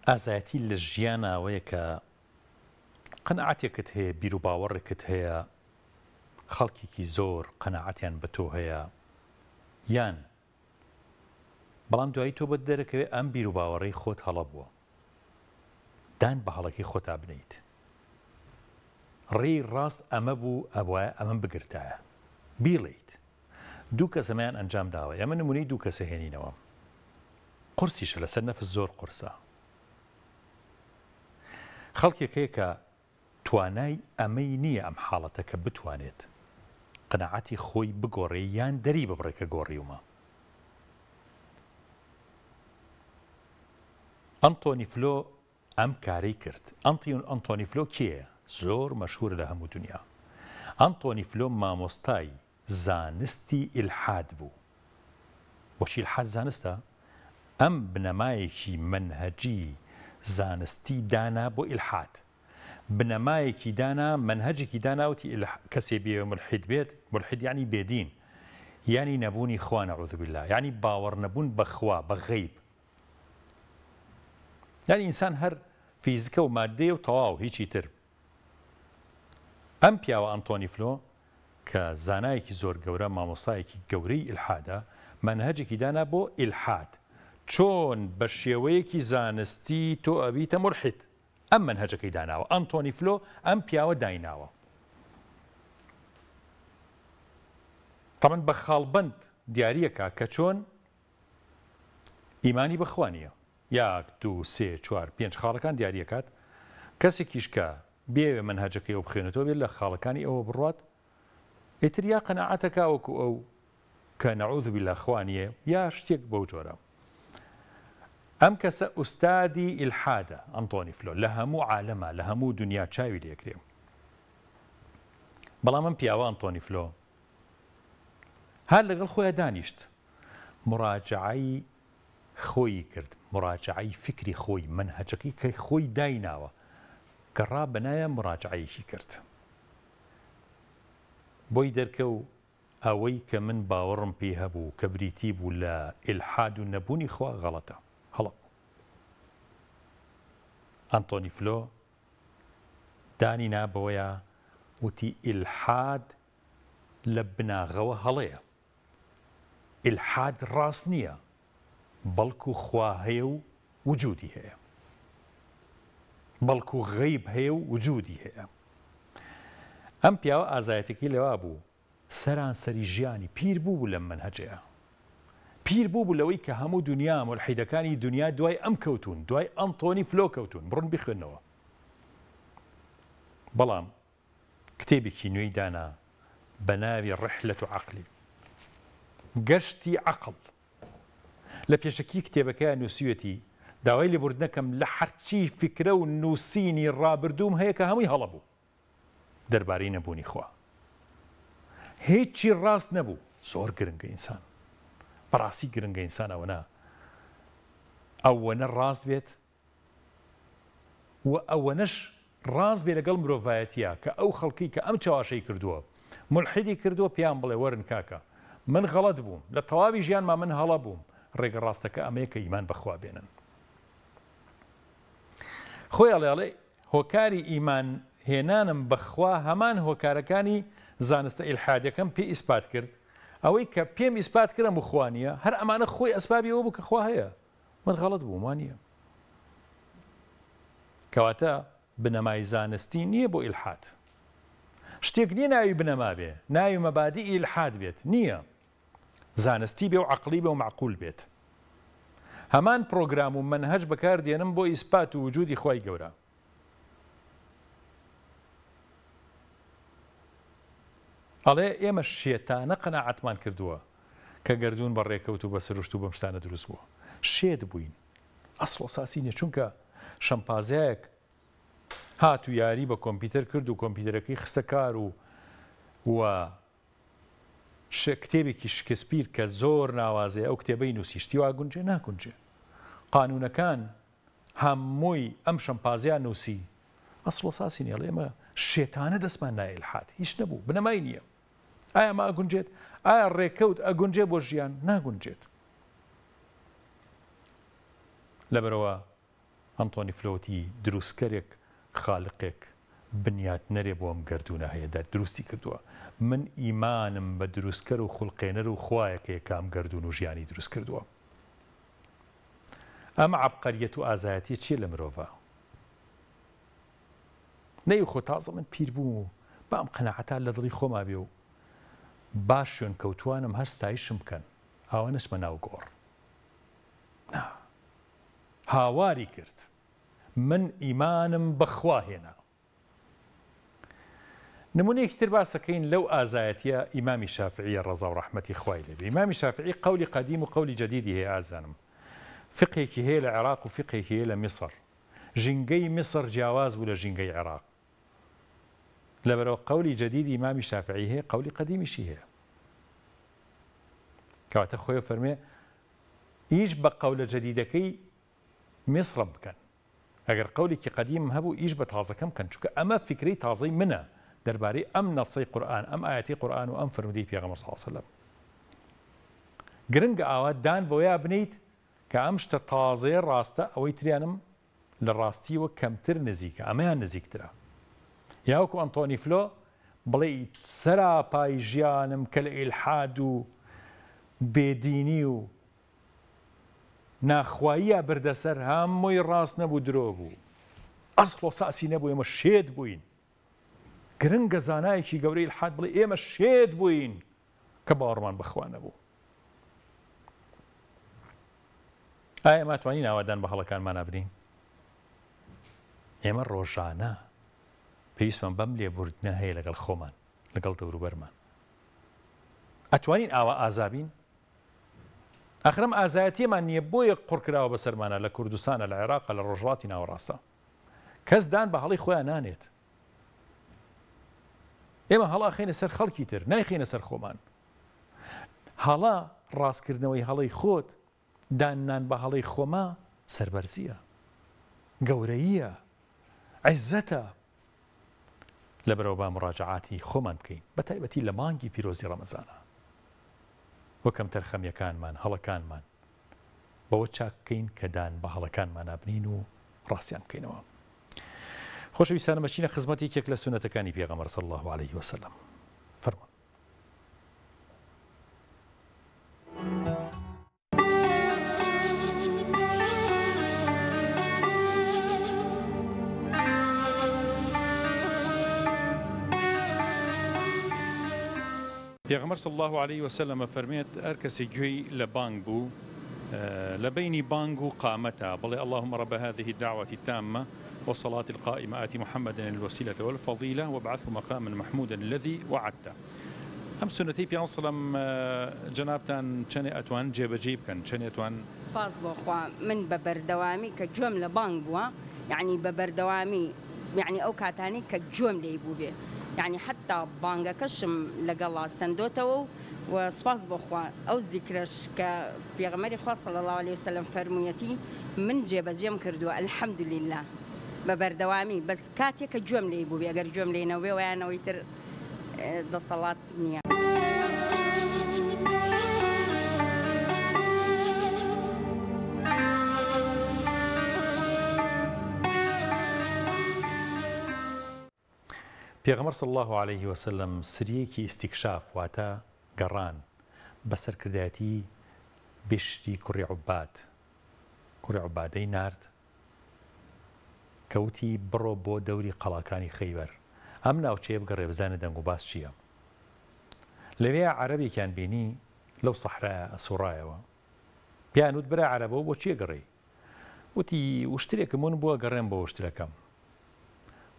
ئازایەتی لە ژیانەوەیە کە قەنەعەتێکت هەیە بیر و باوەڕێکت هەیە خەڵکێکی زۆر قەنەعەتیان بە تۆ هەیە یان بەڵام دوایی تۆ بە دەرەکەوێت ئەم بیر و باوەڕەی خۆت هەڵە بووە دان بە هەڵەکەی خۆتا بنیت ڕێی ڕاست ئەمە بوو ئەوە ئەمەم بگرتایە بیڵیت دوو کەس ئەمەیان ئەنجام داوە ئەمە نمونەی دوو کەسە هێنینەوە قورسیشە لەسەر نەفس زۆر قورسە خەڵکێکەیە کە توانای ئەمەی نییە ئەم حاڵەتە کە بتوانێت قەناعەتی خۆی بگۆڕێ یان دەری ببڕێکە گۆڕیومە ئەنتۆنی فلۆ ئەم کارەی کرد ئەنتۆنی فلۆ کێیە؟ زۆر مەشهورە لە هەموو دنیا ئەنتۆنی فلۆ مامۆستای زانستی ئیلحاد بوو بۆچی ئیلحاد زانستە؟ ئەم بنەمایەکی منهەجی زانستی دانا بۆ ئیلحاد بنەمایەکی دانا منهەجێکی داناوتی کەسێ بێ ملحید بێت ملحید یعنی بێدین یعنی نەبوونی خوا نەعوذ بالله یعنی باوەڕ نەبوون بە خوا بە غەیب یعنی ئینسان هەر فیزیکە و مادەیە و تەواو هیچی تر ئەم پیاوە ئەنتۆنی فلۆ کە زانایەکی زۆر گەورە مامۆستایەکی گەورەی ئیلحادە منهەجێکی دانا بۆ ئیلحاد چۆن بە شێوەیەکی زانستی تۆ ئەبیتە ملحید ئەم منهەجەکەی داناوە ئەنتۆنی فلۆ ئەم پیاوە دایناوە تەمەن بە خاڵبەند دیاریەکە کە چۆن ئیمانی بەخوا نییە یەک دوو سێ چوار پێنج خاڵەکان دیاریەکات کەسێکیش کە بێوێ منهەجەکەی ئەو بخوێنێتەوە بێت لە خاڵەکانی ئەوە بڕوات ئیتر یا قەناعەتەکە وەکو ئەو کە نەعوذ بالله خوا نییە یا شتێک بەو جۆرە ئەم کەسە ئوستادی ئیلحادە ئەنتۆنی فلۆ لە هەموو عالەمە لە هەموو دنیا چاوی لێکرێ بەڵام ئەم پیاوە ئەنتۆنی فلۆ هەر لەگەڵ خۆیان دانیشت مراجعەی خۆی کرد مراجعەی فکری خۆی منهەجەکەی کە خۆی دایناوە گەڕا بەنایە مراجعەیەکی کرد بۆی دەرکەو ئەوەی کە من باوەڕم پێی هەبوو کە بریتی بوو لە ئیلحاد و نەبوونی خوا غەڵەتە هەڵە ئەنتۆنی فلۆ دانی نابەوەیە وتی ئیلحاد لە بناغەوە هەڵەیە ئیلحاد ڕاست نییە بەڵکو خوا هەیە و وجودی هەیە بەڵکو غەیب هەیە و وجودی هەیە ئەم پیاوە ئازایەتێکی لەوا بوو سەرانسەری ژیانی پیر بوو لەم منهەجەیە پیر بوو لەوەی کە هەموو دنیا ملحیدەکانی دنیا دوای ئەم کەوتون دوای ئەنتۆنی فلۆ کەوتون بڕن بخوێنەوە بەڵام کتێبێکی نوێی دانا بە ناوی ڕحلەت و عەقلی گەشتی عەقڵ لە پێشەکی کتێبەکەیان نووسیوێتی داوای لێبوردنەکەم لە هەرچی فکرە و نووسینی ڕابردووم هەیە کە هەمووی هەڵە بوو دەربارەی نەبوونی خوا هیچی ڕاست نەبوو زۆر گرنگە ئینسان بەڕاستی گرنگە ئینسان ئەوەنە ئەوەنە ڕاست بێت و ئەوەنەش ڕاست بێ لەگەڵ مرۆڤایەتیە کە ئەو خەڵکی کە ئەم چاواشەی کردووە ملحیدی کردووە پێیان بڵێ وەرن کاکە من غەڵەت بووم لە تەواوی ژیانما من هەڵە بووم ڕێگە ڕاستەکە ئەمەیە کە ئیمان بەخوا بێنن خۆی ئەڵێ هۆکاری ئیمان هێنانم بەخوا هەمان هۆکارەکانی زانستە ئیلحادەکەم پێی ئیسپات کرد ئەوەی کە پێم ئیسپات کردم و خوا نییە هەر ئەمانە خۆی ئەسبابی ئەوە بوو کە خوا هەیە من غەڵەت بووم وانە کەواتە بنەمای زانستی نییە بۆ ئیلحاد شتێک نییە ناوی بنەما بێ ناوی مەبادی ئیلحاد بێت نییە زانستی بێ و عەقلی بێ و معقول بێت هەمان پرۆگرام و منهەج بەکار دێنم بۆ ئیسپات و وجودی خوای گەورە ئەڵێ ئێمە شێتانە قەناعەتمان کردووە کە گەردوون بە ڕێکەوت و بە سروشت و بەم شتانە دروست بووە شێت بووین ئەسڵ و ساسی نییە چونکە شەمپازایەک هات و یاری بە کۆمپیوتەر کرد و کۆمپیوتەرەکەی خستە کار و کتێبێکی شکسپیر کە زۆر ناوازەیە ئەو کتێبەی نووسی شتی وا گونجێ ناگونجێ قانونەکان هەمووی ئەم شەمپازیان نووسی ئەسڵ و ساسی نیە ئێمە شێتانە دەستمان نایە ئیلحاد هیچ نەبوو بنەمای نییە ئایا ئەمە ئەگونجێت ئایا ڕێکەوت ئەگونجێ بۆ ژیان ناگونجێت لەبەرەوە ئەنتۆنی فلۆتی دروستکەرێک خالقێک بنیات نەرێ بۆ ئەم گەردوونە هەیە دروستی کردووە من ئیمانم بە دروستکەر و خوڵقێنەر و خوایەکەیە کام گەردوون و ژیانی دروست کردووە ئەم عەبقەریەت و ئازایەتی چیە لە مرۆڤە؟ نەیخۆ تازە من پیر بووم و بام قەناعەتە لە دڵی خۆما بێ و باش شوێن کەوتوانم هەر ستایشم بکەن ئەوانەشمە ناو گۆڕ. هاواری کرد من ئیمانم بەخوا هێنا. نمونەیەکی تر باسەکەین لەو ئازایەتیە ئیمامی شافعی ڕەزا و ڕەحمەتی خوای لێبێ. ئیمامی شافعی قەولی قەدیم و قەولی جەدیدی هەیە ئازانم. فقهێکی هەیە لە عێراق و فقهێکی هەیە لە میسر. ژینگەی میسر جیاواز بوو لە ژینگەی عێراق. لەبەرەوە قەولی جەدیدی ئیمامی شافعی هەیە قەولی قەدیمیشی هەیە. کەواتە خۆی فەرمێ ئیش بە قەولە جەدیدەکەی میسرم بکەن. ئەگەر قەولێکی قەدیم هەبوو ئیش بە تازەکەم بکەن چونکە ئەمە فکرەی تازەی منە دەربارەی ئەم نەسەی قورئان ئەم ئاەتی قورئان و ئەم فەرمودەی پێغەمبەر صلی الله علیه وسلم. گرنگە ئاوا دان بۆیە بنیت کە ئەم شتە تازەیە ڕاستە ئەوەی تریانم لە ڕاستیەوە کەمتر نزیکە ئەمەیان نزیکترە. یاوەکو ئەنتۆنی فلۆ بڵێ سەراپای ژیانم کە لە ئیلحاد و بێدینی و ناخواییە بردەسەر هەمووی ڕاست نەبوو درۆ بوو. ئەسڵ و ساسی نەبوو ئێمە شێت بووین. گرنگە زانایەکی گەورەی ئیلحاد بڵێ ئێمە شێت بووین کە باوەڕمان بەخوا نەبوو. ئایا ئێمە توانین ئاوادان بە هەڵەکانمان نابرین؟ ئێمە ڕۆژانە پێویستمان بەم لێبوردنە هەیە لەگەڵ خۆمان لەگەڵ دەوروبەرمان. ئەتوانین ئاوا ئازابین؟ ئەخرەم ئازایەتیمان نییە بۆیە قوڕکراوە بەسەرمانە لە کوردستانە لە عێراقە لە ڕۆژهەڵاتی ناوەڕاستە. کەس دان بە هەڵی خۆیان نانێت. ئێمە هەڵا خێنە سەر خەڵکی تر نایخێنە سەر خۆمان. هەڵا ڕاستکردنەوەی هەڵی خۆت داننان بە هەڵی خۆما سەربەرزیە، گەورەییە، عیزەتە. لەبەرەوە با مڕاجعاتی خۆمان بکەین بە تایبەتی لە مانگی پیرۆزی ڕەمەزانە. وەکەم تەرخەمیەکانمان هەڵەکانمان بەوە چاک بکەین کە دان بە هەڵەکانمان نابنین و ڕاستیان بکەینەوە. خۆشەویستانە مەچینە خزمەتی یەکێک لە سونەتەکانی پێغەمبەر صلی الله عليه وسلم. فەرموون. پێغەمبەر صلی الله عليه وسلم فەرمێت هەر کەسێک گوێی لە بانگ بوو لە بینی بانگ و قامەتە بڵێ اللهم رب هذه الدعوة التامة والصلاة القائمة آت محمدا الوسيلة والفضيلة وابعثه مقاما محمودا الذي وعدته. ئەم سونەتەی پێ سەڵام جەنابتان چەنێ ئەتوان جێبەجێ بکەن چەنێ ئەتوان؟
سپاس بۆ خوا من بە بەردەوامی کە گوێم لە بانگ بووە یعنی بە بەردەوامی یعنی ئەو کاتانی کە گوێم لێی بوو بێ یعنی حتا بانگەکەشم لەگەڵا سندۆتەوە و سپاس بۆ خوا ئەو زیکرەش کە پێغەمبەری خوا صلی الله عليه وسلم فەرموویەتی من جێبەجێم کردووە الحەمدولله بە بەردەوامی بەس کاتێک کە گوێم لێی بوو بێ ئەگەر گوێم لێ نەبێ ویانەوەی تر دەسەڵات نییە.
پێغەمبەر صلی الله عليه وسلم سریەکی ئیستیکشاف واتە گەڕان بەسەرکردایەتی بشری کوڕی عوبادەی نارد کەوتی بڕۆ بۆ دەوری قەڵاکانی خەیبەر ئەم ناوچەیە بگەڕێ بزانە دەنگ و باس چییە. لەوێ عەرەبێکیان بینی لەو سەحرایە ئەسوڕایەوە پیان وت برا عەرەبەوە بۆ چیە گەڕێی؟ وتی وشترێکم ون بووە گەڕێم بۆ وشترەکەم.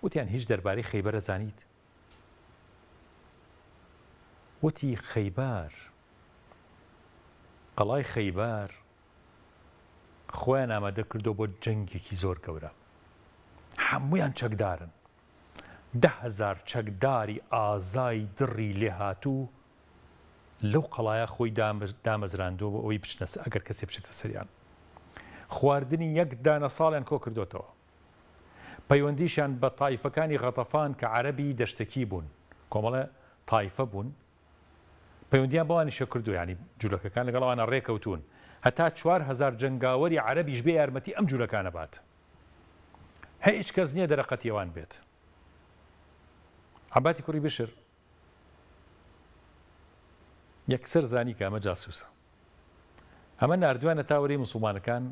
وتیان هیچ دەربارەی خەیبەرە زانیت؟ وتی خەیبەر قەڵای خەیبەر خۆیان ئامادە کردو بۆ جەنگێکی زۆر گەورە هەموویان چەکدارن 10,000 چەکداری ئازای دڕی لێهاتوو لەو قەڵایە خۆی دامەزراندووە بۆ ئەوەی بچنە ئەگەر کەسێ بچێتە سەریان خواردنی یەک دانە ساڵیان کۆ کردوتەوە پەیوەندیشان بە تایفەکانی غەتەفان کە عەرەبی دەشتەکی بوون کۆمەڵە تایفە بوون پەیوەندیان بەوانیشە کردو ینی جوولەکەکان لەگەڵەوانە ڕێکەوتون هەتا 4,000 جەنگاوەری عەرەبیش بێ یارمەتی ئەم جوولەکانە بات هیچ کەس نییە دەرەقەتیەوان بێت. عەباتی کوڕی بشر یەکسەر زانی کە ئەمە جاسووسە ئەمە ناردوانە تاوەری موسڵمانەکان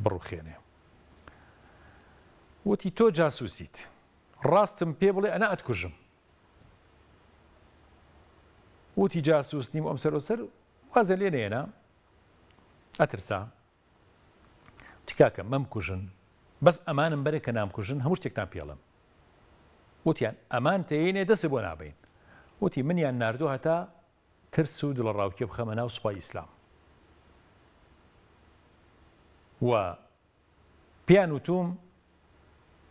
بڕوخێنێ وتی تۆ جاسووسیت ڕاستم پێ بڵێ ئەنا ئەتکوژم وتی جاسووس نیم ئەم سەرۆسەر وازە لێ نێنە ئەترسا وتی کاکە مەمکوژن بەس ئەمانم بەرێ کە نامکوژن هەموو شتێکتان پێڵم وتیان ئەمان تێینێ دەستی بۆ نابین وتی منیان ناردوو هەتا ترس و دڵە ڕاوکێ بخەمە ناو سوپای ئیسلام و پیان وتوم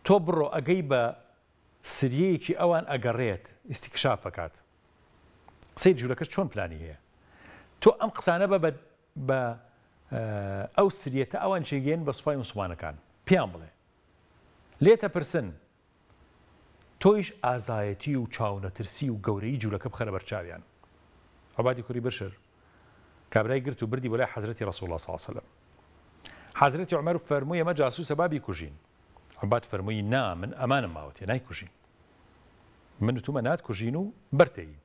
تۆ بڕۆ ئەگەی بە سریەیەکی ئەوان ئەگەڕێت ئیستیکشافەکات سید جوولەکەش چۆن پلانی هەیە تۆ ئەم قسانە بە ئەو سریەتە ئەوان چێگەێن بە سوپای موسڵمانەکان پیان بڵێ لێتە پرسن تۆیش ئازایەتی و چاونەترسی و گەورەی جوولەکە بخەرە بەرچاویان عوبادی کوڕی بەشر کابرای گرت و بردی بەلای حەزرەتی ڕەسوڵ الله صلی الله علیه وسلم حەزرەتی عومەر فەرمووی ئەمە جاسووسە با بیکوژین عوباد فەرمووی نا من ئەمانم ماوەتێ نایکوژین من تومە ناتکوژین و بەرتەین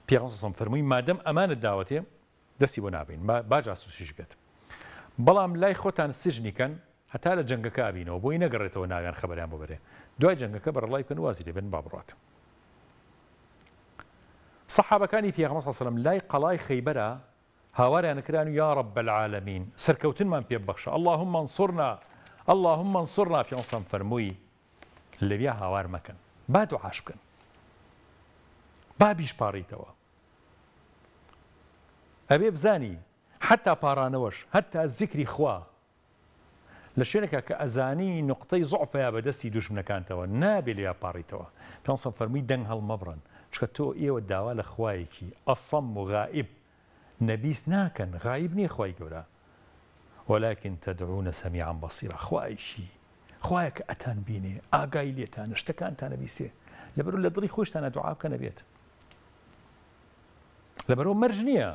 پێغەمبەر صلی الله علیه و فەرمووی مادەم ئەمانت داوەتێ دەستی بۆ نابین با جاسووسیش بێت بەڵام لای خۆتان سژنیکەن هەتا لە جەنگەکە ئابینەوە بۆی نەگەڕێتەوە ناویان خەبەریان بۆ بەرێ دوای جەنگەکە بەڕڵای بکەن وازی لێبن با بڕات سەحابەکانی پێغەمبەر صلی الله علیه و سلم لای قەڵای خەیبەرە هاواریان کران و یا رب العالمین سەرکەوتنمان پێ ببەخشە اللهم انصرنا اللهم انصرنا پێغەمبەر فەرمووی لەویا هاوار مەکەن با دوعاش بکەن با بیشپاڕیتەوە ئەبێ بزانی حتا پارانەوەش هەتا زیکری خوا لە شوێنێکە کە ئەزانی نقطەی زوعفەیە بەدەستی دوژمنەکانتەوە نابێ لێ پاڕیتەوە پێغەمبەر فەرمووی دەنگ هەڵمەبڕن چکە تۆ ئێوە داوا لە خوایەکی ئەسەم و غائب نەبیست ناکەن غایب نییە خوای گەورە ولكن تدعون سميعا بصيرا خوایشی خوایە کە ئەتان بینێ ئاگای لێتانە شتەکانتانە بیسێ لەبەرەوە لە دڵی خۆشتانە دوعا بکەنە بێت لەبەرەوە مەرج نییە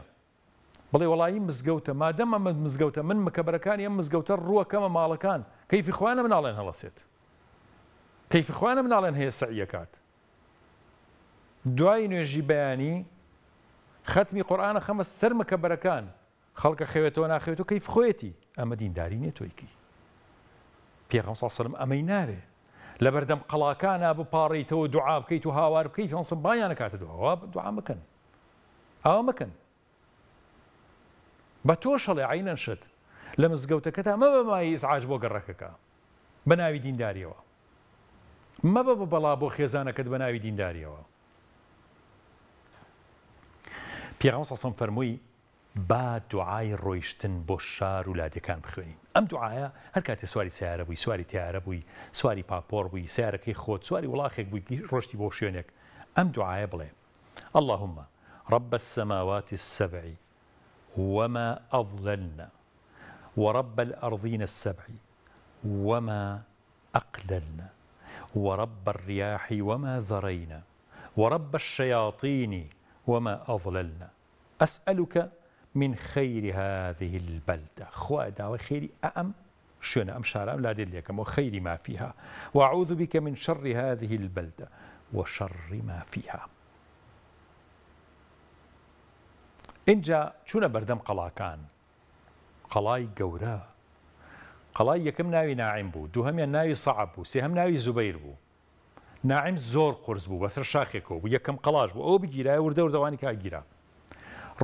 بڵێ وەڵایی مزگەوتە مادەم ئەمە مزگەوتە من مکەبەرەکانی ئەم مزگەوتە ڕووەکەمە ماڵەکان کەیفی خوانە مناڵێن هەڵەسێت کەیفی خوانە مناڵێن هەیە سەعیەکات دوای نوێژی بەیانی ختمی قورئانە خەمە سەر مکەبەرەکان خەڵکە خەوێتەوە ناخەوێتەوە کەیف خۆیەتی ئەمە دینداری نییە تۆیکی پێغەمبەر صلی الله علیه و سلم ئەمەی ناوێ لە بەردەم قەڵاکانە بپاڕیتەوە دوعا بکەیت و هاوار بکەیت پێغەمبەر بایان نەکاتە دوعا مەکەن ئەوە مەکەن بە تۆ شەڵێ عینەن شت لە مزگەوتەکەتا مەبە مای ئیزعاج بۆ گەڕەکەکە بە ناوی دینداریەوە مەبە بەڵا بۆ خێزانەکەت بە ناوی دینداریەوە پێغەمبەر صلی الله علیه و سلم فەرمووی با دوعای ڕۆیشتن بۆ شار و لادەکان بخوێنین ئەم دوعایە هەر کاتێ سواری سیارە بووی سواری تیارە بووی سواری پاپۆر بووی سیارەکەی خۆت سواری وڵاخێک بووی ڕۆشتی بۆ شوێنێک ئەم دوعایە بڵێ اللهم رب السماوات السبع وما أضللنا ورب الأرضين السبع وما أقللنا ورب الرياح وما ذرينا ورب الشياطين وما أضللنا أسألك من خير هذه البلدة خوا داوى خيري أم شون أم شارع لا دليكم وخير ما فيها وأعوذ بك من شر هذه البلدة وشر ما فيها اینجا چوونە بەردەم قەڵاکان قەڵای گەورە قەڵای یەکەم ناوی ناعیم بوو دووهەمیان ناوی سەعب بوو سێهەم ناوی زوبەیر بوو ناعیم زۆر قورس بوو بەسەر شاخێکەوە بوو یەکەم قەڵاش بوو ئەوە بگیرایە وردە وردەوانی کاگیرا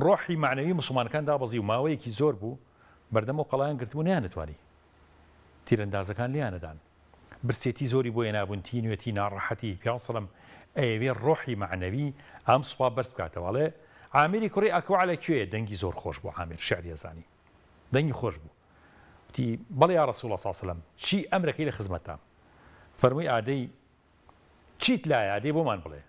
ڕۆحی معنەوی موسڵمانەکان دابەزی و ماوەیەکی زۆر بوو بەردەم و قەڵایان گرتبوو نیانەتوانی تیرەندازەکان لیانەدان برسێتی زۆری بۆ هێنابوون تینوێتی ناڕەحەتی پێغەمبەر صلی الله علیه و سلم ئەیەوێ ڕۆحی معنەوی ئەم سوپا بەرز بکاتەوە عامری کوڕی ئەکوع لەکوێیە دەنگی زۆر خۆش بوو عامر شعری ئەزانی دەنگی خۆش بوو وتی بەڵێ یا ڕەسوڵ الله صلی الله علیه و سلم چی ئەمرەکەی لە خزمەتە فەرمووی ئادەی چیت لایە ئادەی بۆمان بڵێ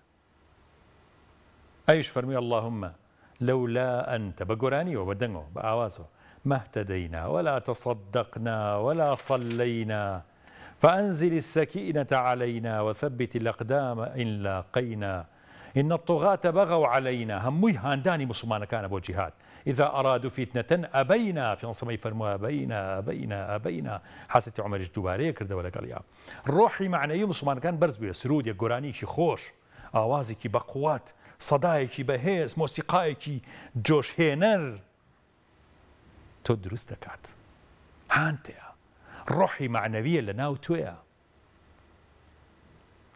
ئەویش فەرمووی اللهم لولا أنت بقراني وبدنه بآوازه ما اهتدينا ولا تصدقنا ولا صلينا فأنزل السكينة علينا وثبت الأقدام إن لاقينا إن الطغاة بغوا علينا هموي هانداني مسلمان كان أبو جهاد إذا أرادوا فتنة أبينا في نص ما يفرموا أبينا حسيت عمر الجدوباري كرده ولا قال يا روحي معنوي مسلمان كان برز بيه سرود يا قراني شي خوش آوازي بقوات صدایکی بەهێز مۆسیقایەکی جۆشهێنەر تۆ دروست دەکات هانتەیە ڕۆحی معنەویە لە ناو تۆیە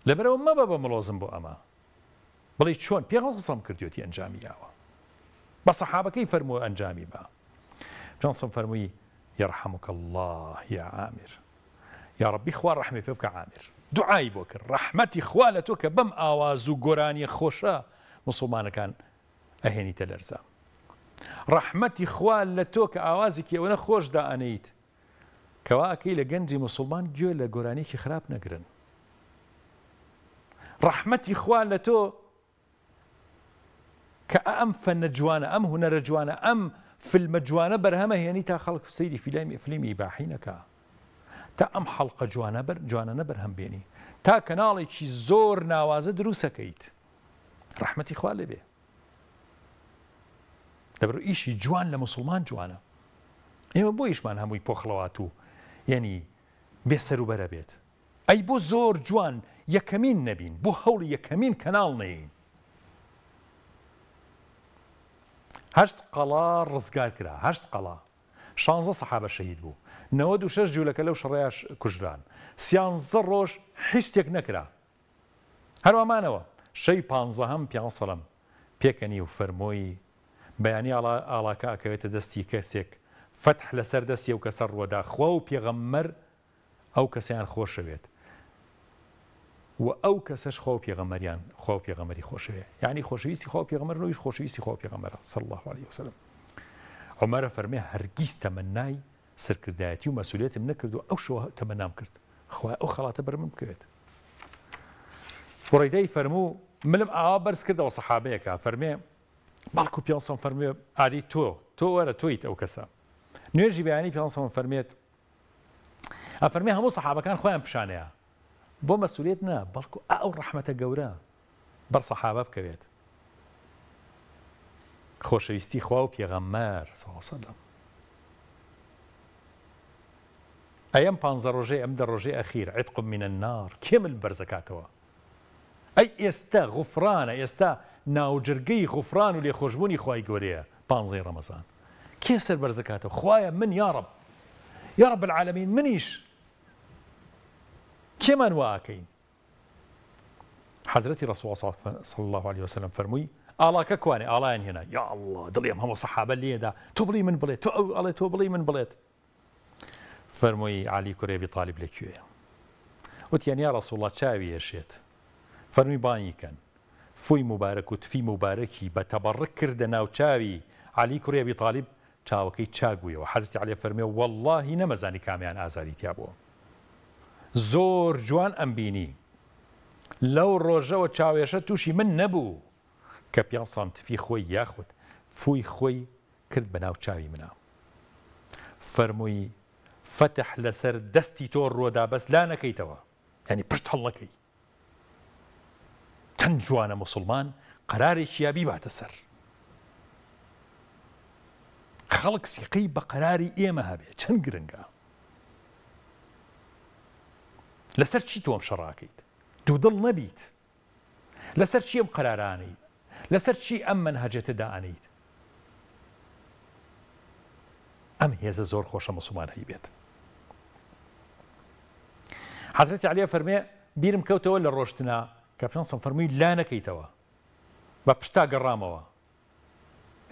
لەبەرەوە مەبە بە مڵۆزم بۆ ئەمە بڵێ چۆن پێغەمبەر قسەم کردوێتی ئەنجامی یاوە بە سەحابەکەی فەرمووە ئەنجامی بە پێغەمبەر فەرمووی يرحمك الله يا عامر يا ربي خوا ڕەحمێ پێ بکە عامر دوعای بۆ کرد ڕەحمەتی خوا لە تۆ کە بەم ئاواز و گۆرانی خۆشە موسڵمانەکان ئەهێنیتە لەرزە ڕەحمەتی خوا لە تۆ کە ئاوازێکی ئەوەنە خۆش دائەنەیت کەوا ئەکەی لە گەنجی موسڵمان گوێ لە گۆرانیەکی خراپ نەگرن ڕەحمەتی خوا لە تۆ کە ئەم فەنە جوانە ئەم هونەرە جوانە ئەم فیلمە جوانە بەرهەمە هێنی تا خەڵک سەیری فیلمی ئیباحی نەکا تا ئەم حەڵقە جوانانە بەرهەم بێنی تا کەناڵێکی زۆر ناوازە دروستەکەیت ڕەحمەتی خوا لێ بێ لەبەرەوە ئیشی جوان لە موسڵمان جوانە ئێمە بۆ ئیشمان هەمووی پۆخڵەوات و یعنی بێسەر و بەرە بێت ئەی بۆ زۆر جوان یەکەمین نەبین بۆ هەوڵی یەکەمین کەناڵ نەین 8 قەڵا ڕزگار کرا 8 قەڵا 16 سەحابە شەهید بوو 96 جوولەکە لەو شەڕەیە کوژران 13 ڕۆژ هیچ شتێک نەکرا هەروەمانەوە شەی 15 پیان سەڵەم پێکەنی و فەرمۆی بەیانی ئاڵاکە ئەکەوێتە دەستی کەسێک فتح لەسەر دەستی و کەسە ڕوەدا خوا و پێغەمبەر ئەو کەسیان خۆشەوێت و ئەو کەسەش خوا و پێغەمبەریان خوا و پێغەمبەری خۆشەوێت یعنی خۆشەویستی خوا و پێغەمبەر نەویش خۆشەویستی خوا و پێغەمبەرە صلی الله علیه وسلم عومەرە فەرمێ هەرگیز تەمەنای سەرکردایەتی و مەسئولیەتم نەکرد و ئەو شەوە تەمەنام کرد خوا ئەو خەڵاتە بەرمم بکەوێت بڕیدەی فەرموو ملم ئاوا بەرز کردەوە سەحابەیەکە فەرمێ باڵکو پیانسەم فەرمێ ئادی تۆ وەرە تۆیت ئەو کەسە نوێژی بەیانی پیانسەم فەرمێت ئەفەرمێ هەموو سەحابەکان خۆیان پیشانەیە بۆ مەسئولیت نا بەڵکو ئەو ڕەحمەتە گەورە بەر سەحابە بکەوێت خۆشەویستی خوا و پێغەمبەر صلی الله علیه وسلم ئەم 15 ڕۆژەی ئەم 10 ڕۆژەی ئەخیر عتق من النار کێمل بەرزەکاتەوە ئەی ئێستا غوفرانە ئێستا ناوجرگەی غوفران و لێخۆشبوونی خوای گەورەیە 15 ڕەمەزان کێ سەر بەرزەکاتەوە خوایە من یا رب العالمین منیش کێمان واکەین حەزرەتی ڕەسوڵ صلی الله علیه وسلم فەرمووی ئاڵاکە کوانێ ئاڵایان هێنا یا الله دڵێم هەموو سەحابە لێدا تۆ بڵی من بڵێت تۆ ئەڵێ تۆ بڵی من بڵێت فەرمووی عەلی کوڕی ئەبی طاالب لەکوێیە وتیان یا ڕەسوڵڵا چاوی هێشێت فەرمووی بانگی کەن فوی مبارەک و تفی مبارەکی بە تەبەڕک کردە ناو چاوی عەلی کوڕی ئەبی طاالب چاوەکەی چاک بوویەوە حەزرەتی عەلی فەرمووی وەڵڵاهی نەمەزانی کامیان ئازاری تیا بووە زۆر جوان ئەم بینی لەو ڕۆژەوە چاوێشە تووشی من نەبوو کە پیانسەم تفی خۆی یاخود فوی خۆی کرد بە ناو چاوی منە فەرمووی فتح لەسەر دەستی تۆ ڕۆدا بەس لا نەکەیتەوە یعنی پشت هەڵەکەی چەند جوانە موسڵمان قەرارێکی یابی باتە سەر خەڵک سیقەی بە قەراری ئێمە هەبێ چەند گرنگە لەسەر چی تۆم شەڕاکەیت دوودڵ نەبیت لەسەر چی ئەم قەرارانەی لەسەر چی ئەم منهەجەتە دائەنیت ئەم هێزە زۆر خۆشە موسڵمان هەیبێت حەزرەتی عەلی فەرمێ بیرم کەوتەوە لە ڕۆشتنا کە پیانسەم فەرمووی لا نەکەیتەوە بە پشتا گەڕامەوە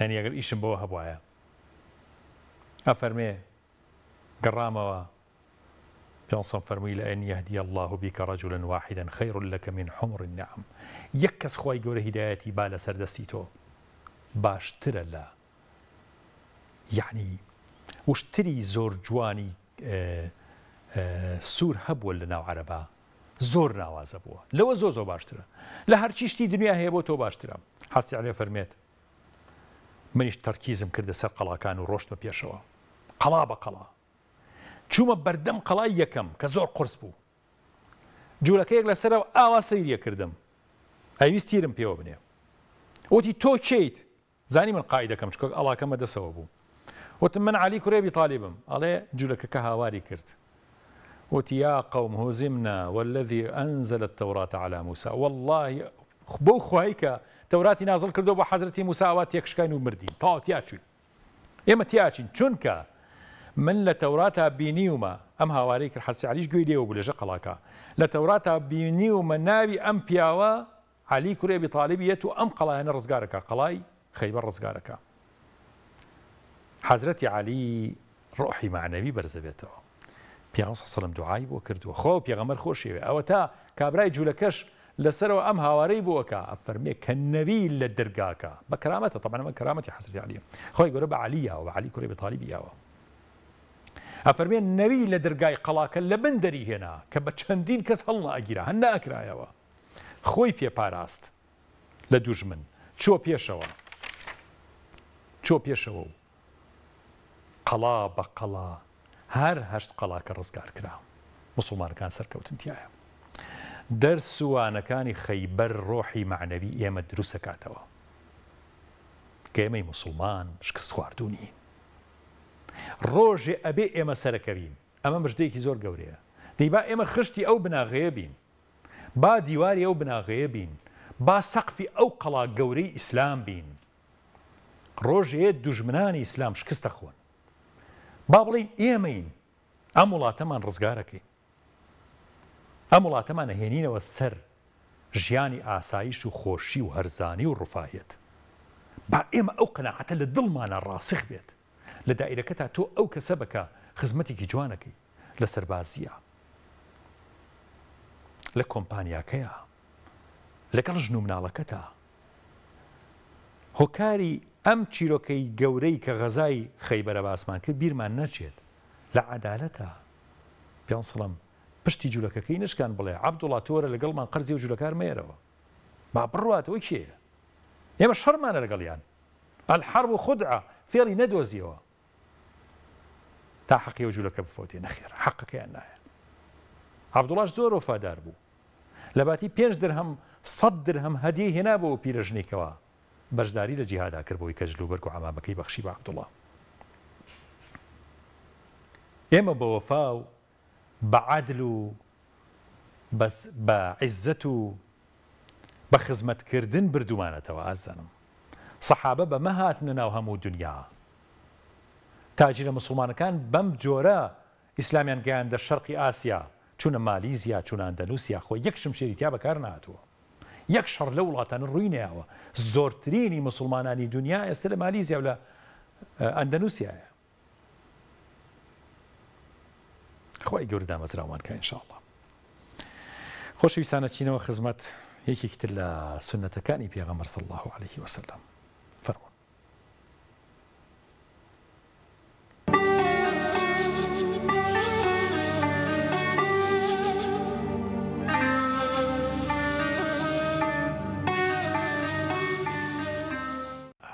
یعنی ئەگەر ئیشم بەوە هەبوایە ئەفەرمێ گەڕامەوە پیانسەم فەرمووی لئن يهدي الله بك رجلا واحدا خير لك من حمر النعم یەک کەس خوای گەورە هیدایەتی با لەسەر دەستی تۆ باشترە لە یعنی وشتری زۆر جوانی سوور هەبووە لە ناو عەرەبا زۆر ناوازە بووە لەوە زۆر باشترە لە هەرچی شتی دنیا هەیە بۆ تۆ باشترە حەزرەتی عەلی فەرمێت منیش تەرکیزم کردە سەر قەڵاکان و ڕۆشتمە پێشەوە قەڵا بە قەڵا چوومە بەردەم قەڵای یەکەم کە زۆر قورس بوو جوولەکەیەک لەسەرەوە ئاوا سەیریە کردم ئەویستیرم پێوە بنێ وتی تۆ کێیت زانی من قائیدەکەم چکە ئەڵاکەمە دەسەوە بوو وتم من عەلی کوڕی ئەبی طاالبم ئەڵێ جوولەکەکە هاواری کرد وتی یا قەوم هوزمنا والذي أنزل التوراة على موسى والله بۆ خوای کە تەوراتی نازڵ کردو بۆ حەزرەتی موسا ئەوا تێکشکاین و مردین تاوا تیاچوین ئێمە تیاچین چونکە من لە تەوراتا بینیومە ئەم هاوارەی کرد حەسی عەلیش گوێی لێوە بوو لەژە قەڵاکە لە تەوراتا بینیومە ناوی ئەم پیاوە عەلی کوڕی ئەبی تاڵیب یەت و ئەم قەڵایانە ڕزگارەکە قەڵای خەیبەر ڕزگارەکە حەزرەتی عەلی ڕۆحی معنەوی بەرزە بێتەوە پیاوە سەڵەم دوعای بۆ کردووە خۆ پێغەمبەر خۆشیوێ ئەوە تا کابرای جوولەکەش لەسەرەوە ئەم هاوارەی بووەکە ئەفەرمێ کە نەوی لە دەرگاکە بە کەرامەتە طبعا ئەمە کەرامەتی حەزرەتی عەلیە خۆی گەورە بە عەلییەوە بە عەلی کوڕی ئەبی تاڵیبیەوە ئەفەرمێ نەوی لە دەرگای قەڵاکە لە بن دەری هێنا کە بە چەندین کەس هەڵ ئەگیرا هەن ناکرایەوە خۆی پێپاراست لە دوژمن چۆ پێشەوە و قەڵا بە قەڵا هەر هەشت قەڵاکە ڕزگار کرا موسڵمانەکان سەرکەوتن تایە دەرسوانەکانی خەیبەر ڕۆحی معنەوی ئێمە دروست دەکاتەوە کە ئێمەی موسڵمان شکست خواردوونین ڕۆژێ ئەبێ ئێمە سەرەکەوین ئەمە مژدەیەکی زۆر گەورەیە دەی با ئێمە خشتی ئەو بناغەیە بین با دیواری ئەو بناغەیە بین با سەقفی ئەو قەڵا گەورەی ئیسلام بین ڕۆژێ دوژمنانی ئیسلام شکست دەخۆن با بڵین ئێمەین ئەم وڵاتەمان ڕزگارەکەین ئەم وڵاتەمان ئەهێنینەوە سەر ژیانی ئاسایش و خۆشی و هەرزانی و ڕووفایەت با ئێمە ئەو قەناعەتە لە دڵمانە ڕاسخ بێت لە دائیرەکەتا تۆ ئەو کەسە بکە خزمەتێکی جوانەکەی لە سەربازیە لە کۆمپانیاکەیە لەگەڵ ژن و مناڵەکەتە هۆکاری ئەم چیرۆکەی گەورەی کە غەزای خەیبەرە باسمان کرد بیرمان نەچێت لە عەدالەتە پیان سڵەم پشتی جوولەکەکەی نشکان بڵێ عەبدوڵڵا تۆرە لەگەڵمان قەرزی و جوولەکار مێرەوە با بڕواتەوەی کێیە ئێمە شەڕمانە لەگەڵیان الحەرب خودعە فێڵی نەدۆزیەوە تا حەقی و جوولەکە بفۆتێ نەخێر حەقەکەیان نایە عەبدوڵڵاش زۆر وەفادار بوو لە باتی 5 درهم 100 درهم هەدیەی هێنا بۆ پیرەژنێکەوە بەشداری لە جیهادا کرد بۆی کە جلوبەرگ و عەمامەکەی بەخشی بە عەبدوڵڵا ئێمە بە وەفا و بە عەدل و بە عیززەت و بە خزمەتکردن بردومانەتەوە ئازانم سەحابە بەمە هاتنە ناو هەموو دنیا تاجیرە مسڵمانەکان بەم جۆرە ئیسلامیان گەیاندە شەرقی ئاسیا چونە مالیزیا چونە ئەندەنوسیا خۆی یەک شمشێریتیا بەکار نهاتووە یەک شەڕ لە وڵاتانە ڕووی نەیاوە زۆرترینی مسڵمانانی دنیا ئێستا لە مالیزیا و لە ئەندەنوسیایە خۆی گەورە دامەزراوانکە ئینشاءڵڵا خۆشەویستانە چینەوە خزمەت یەکێکی تر لە سنەتەکانی پێغەمبەر صلی الله عليه وسلم فەرموون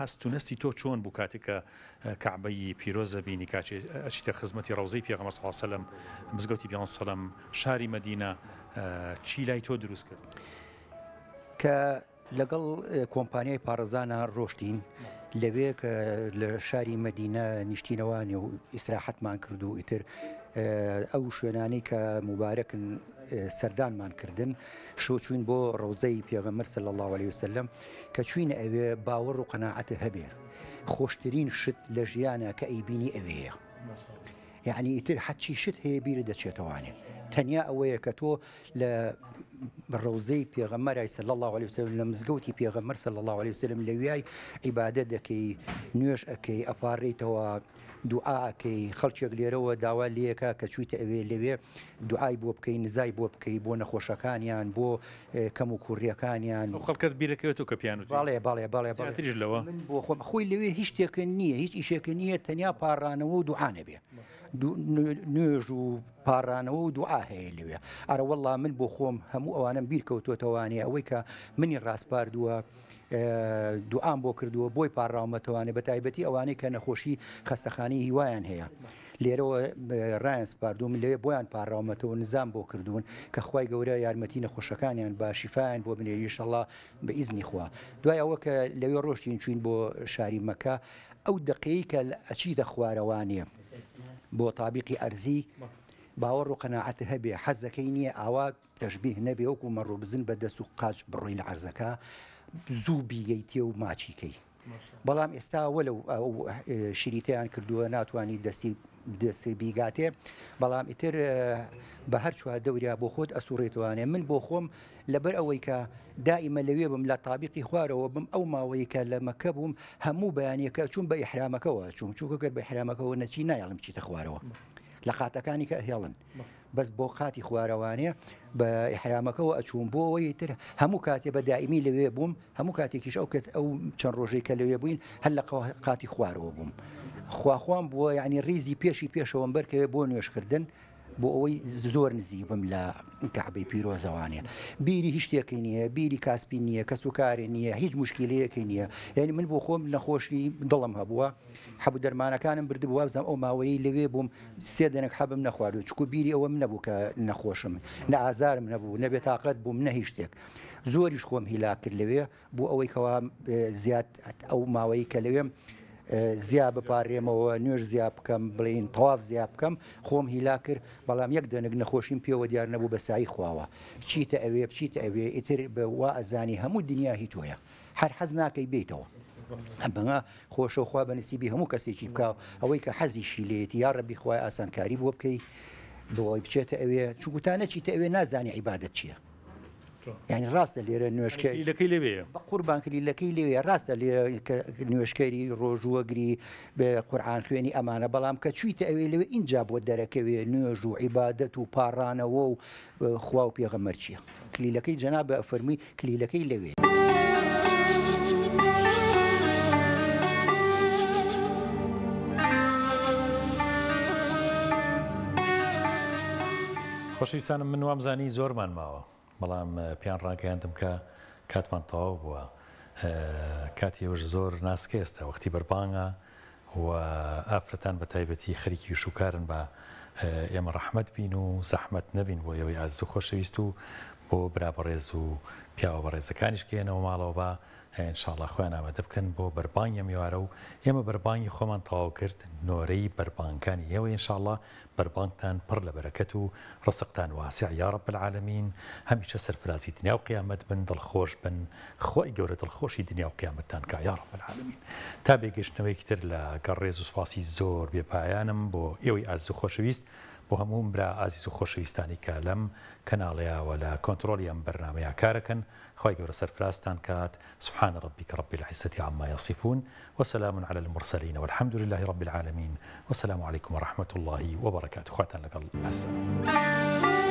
هەستونەستی تۆ چۆن بوو کاتێککە کەعبەی پیرۆزە بینی کاچێ ئەچیتە خزمەتی ڕەوزەی پێغەمبەر صلی الله علیه وسلم مزگەوتی پیامبەر صلی الله علیه وسلم شاری مەدینە چی لای تۆ دروست کرد
کە لەگەڵ کۆمپانیای پارێزانە ڕۆشتین لەوێ کە لە شاری مەدینە نیشتینەوانی و ئیسراحەتمان کرد و ئیتر ئەو شوێنانەی کە مبارەکن سەردانمان کردن شۆ چوین بۆ ڕەوزەی پێغەمبەر صلی الله علیه وسلم کە چوینە ئەوێ باوەڕ و قەناعەتە هەبێ خۆشترین شت لە ژیانە کە ئەیبینی ئەوەیە یعنی ئیتر حەچی شت هەیە بیرە دەچێتەوانێ تەنیا ئەوەیە کە تۆ لە ڕەوزەی پێغەمبەر صلی الله علیه وسلم لە مزگەوتی پێغەمبەر صلی الله علیه وسلم لەوێی عیبادەت دەکەی نوێژ ئەکەی ئەپارڕیتەوە دوعاکەی خەڵکێک لێرەوە داوا لێەکە کە چوویتە ئەوێ لەوێ دوعای بۆ بکەی نزای بۆ بکەی بۆ نەخۆشەکانیان بۆ کەم و کوڕیەکانیان
خەڵکت بیرەکەوێتەوە کە پیانوت
باڵێ
لەوە
من بۆ خۆم خۆی لەوێ هیچ شتێکە نییە هیچ ئیشێکە نییە تەنیا پاڕانەوە و دوعانە بێ نوێژ و پاڕانەوە و دوعا هەیە لەوێ ئەرە وەڵڵا من بۆ خۆم هەموو ئەوانم بیرکەوتوتەوانێ ئەوەی کە منی ڕاستپاردووە دوعام بۆ کردووە بۆی پاڕاومەتەوانێ بە تایبەتی ئەوانەی کە نەخۆشی خەستەخانەی هیوایان هەیە لێرەوە ڕایەن سپاردوو من لەوێ بۆیان پاڕاومەتەوە نزام بۆ کردوون کە خوای گەورە یارمەتی نەخۆشەکانیان با شیفایان بۆ بنێری ئینشەڵڵا بە ئیزنی خوا دوای ئەوە کە لەوێ ڕۆشتین چوین بۆ شاری مەکە ئەو دقەیە کە ئەچیتە خوارەوانێ بۆ تابیقی ئەرزی باوەڕ و قەناعەت هەبێ حەزەکەی نییە ئاوا تەشبیه نەبێ وەکو مەڕوو بزن بە دەست و قاچ بڕۆی لە عەرزەکە زوو بیگەیتێ و ماچیکەی بەڵام ئێستا وەلو ئەو شریتیان کردووە ناتوانانی دەستی بیگاتێ بەڵام ئیتر بە هەر چوار دەوریا بۆ خۆت ئەسوڕێتوانێ من بۆ خۆم لەبەر ئەوەی کە دائیمە لەوێ بم لە تابیقی خوارەوە بم ئەو ماوەی کە لە مەکە بووم هەموو بەیانیەکە چوون بە ئیحرامەکەەوە چووکە کرد بە ئیحرامەکەەوە نەچی نایڵم چیتە خوارەوە لە قاتەکانی کە هێڵن بەس بۆ قاتی خوارەوانێ بە ئیحرامەکەەوە ئەچوون بۆ ئەوەی تر هەموو کاتێ بە دائیمی لەوێ بووم هەموو کاتێکیش ئەو چەند ڕۆژەی کە لەوێ بووین هەر لە قاتی خوارەوە بووم خواخوام بووە یعنی ریزی پێشەوەم بەرکەوێ بۆ نوێشکردن بۆ ئەوەی زۆر نزیک بم لە کەعبەی پیرۆزەوانێ بیری هیچ شتێکی نییە بیری کاسپی نییە کەس و کارێ نییە هیچ مشکلەیەکی نییە یعنی من بۆ خۆم نەخۆشی دڵم هەبووە حەبوو دەرمانەکانم بردبووە بزانم ئەو ماوەی لەوێ بووم سێ دەنێک حەبم نەخواردو چکو بیری ئەوەم نەبوو کە نەخۆشم نە ئازارم نەبوو نە بێتاقەت بووم نە هیچ شتێک زۆریش خۆم هیلاک کرد لەوێ بۆ ئەوەی کەوا زیاد ئەو ماوەی کە لەوێم زیاد بپارڕێمەوە نوێژ زیاد بکەم بڵین تەواف زیاد بکەم خۆم هیلا کرد بەڵام یەک دەنگ نەخۆشیم پێوە دیار نەبوو بە سایی خواوە بچیتە ئەوێ بچیتە ئەوێ ئیتر بە وا ئەزانی هەموو دنیا هی تۆیە هەر حەز ناکەی بیتەوە ئەمە خۆشەخوا بە نسیبی هەموو کەسێکی بکاو ئەوەی کە حەزیشی لێتی یا ڕەبی خوای ئاسانکاری بۆ بکەی بۆی بچێتە ئەوێ چووکوتانە چیتە ئەوێ نازانی عیبادەت چییە یعنی ڕاستە لێرە
نوێشکەی لەوێ
بە قوربانکردیلەکەی لەوێ ڕاستە لێ نوێشکەری ڕۆژوەگری بە قورئان خوێنی ئەمانە بەڵام کە چویتە ئەوێ لەوێ اینجا بۆ دەرەکەوێ نوێژ و عیبادەت و پاڕانەوە و خوا و پێغەمبەر چییە کلیلەکەی جەناب بە فەرمووی کلیلەکەی لەوێ
خۆشەویستانم من وامزانی زۆرمان ماوە بەڵام پیان ڕاگەیاندم کە کاتمان تەواو بووە کاتیەوەش زۆر ناسکێستە وەختی بەربانگە و ئافرەتان بە تایبەتی خەریکی وشوکارن بە ئێمە ڕەحمەت بین و زەحمەت نەبین بۆ ئەوەی ئاز و خۆشەویست و بۆ برابەڕێز و پیاوە بەڕێزەکانیش کێنەوە ماڵەوە بە ئینشاءڵڵا خۆیان ئامادە بکەن بۆ بەربانگی میوارە و ئێمە بەربانگی خۆمان تەواو کرد نۆرەی بەربانگەکانی ئێوە ئینشاءڵڵا بەربانگتان پڕ لە بەرەکەت و ڕزقتان واسع یا رب العالمین هەمیشە سەرفرازی دنیا و قیامەت بن دڵخۆش بن خۆی گەورە دڵخۆشی دنیا و قیامەتتان کە یا رب العالمین تا بێگەشتنەوەیکی تر لە گەڕێز و سوپاسی زۆر بێپایانم بۆ ئێوەی ئاز و خۆشەویست بۆ هەموو برا ئازیز و خۆشەویستانی کە لەم کەناڵەیەوە لە کۆنتترۆلی ئەم بەرنامەیە کارەکەن خۆی گەورە سەرفرازتان کات سبحان ربك رب العزة عما يصفون وسلام على المرسلين والحمد لله رب العالمين والسلام عليكم ورحمة الله وبركاته خواتان لقل السلام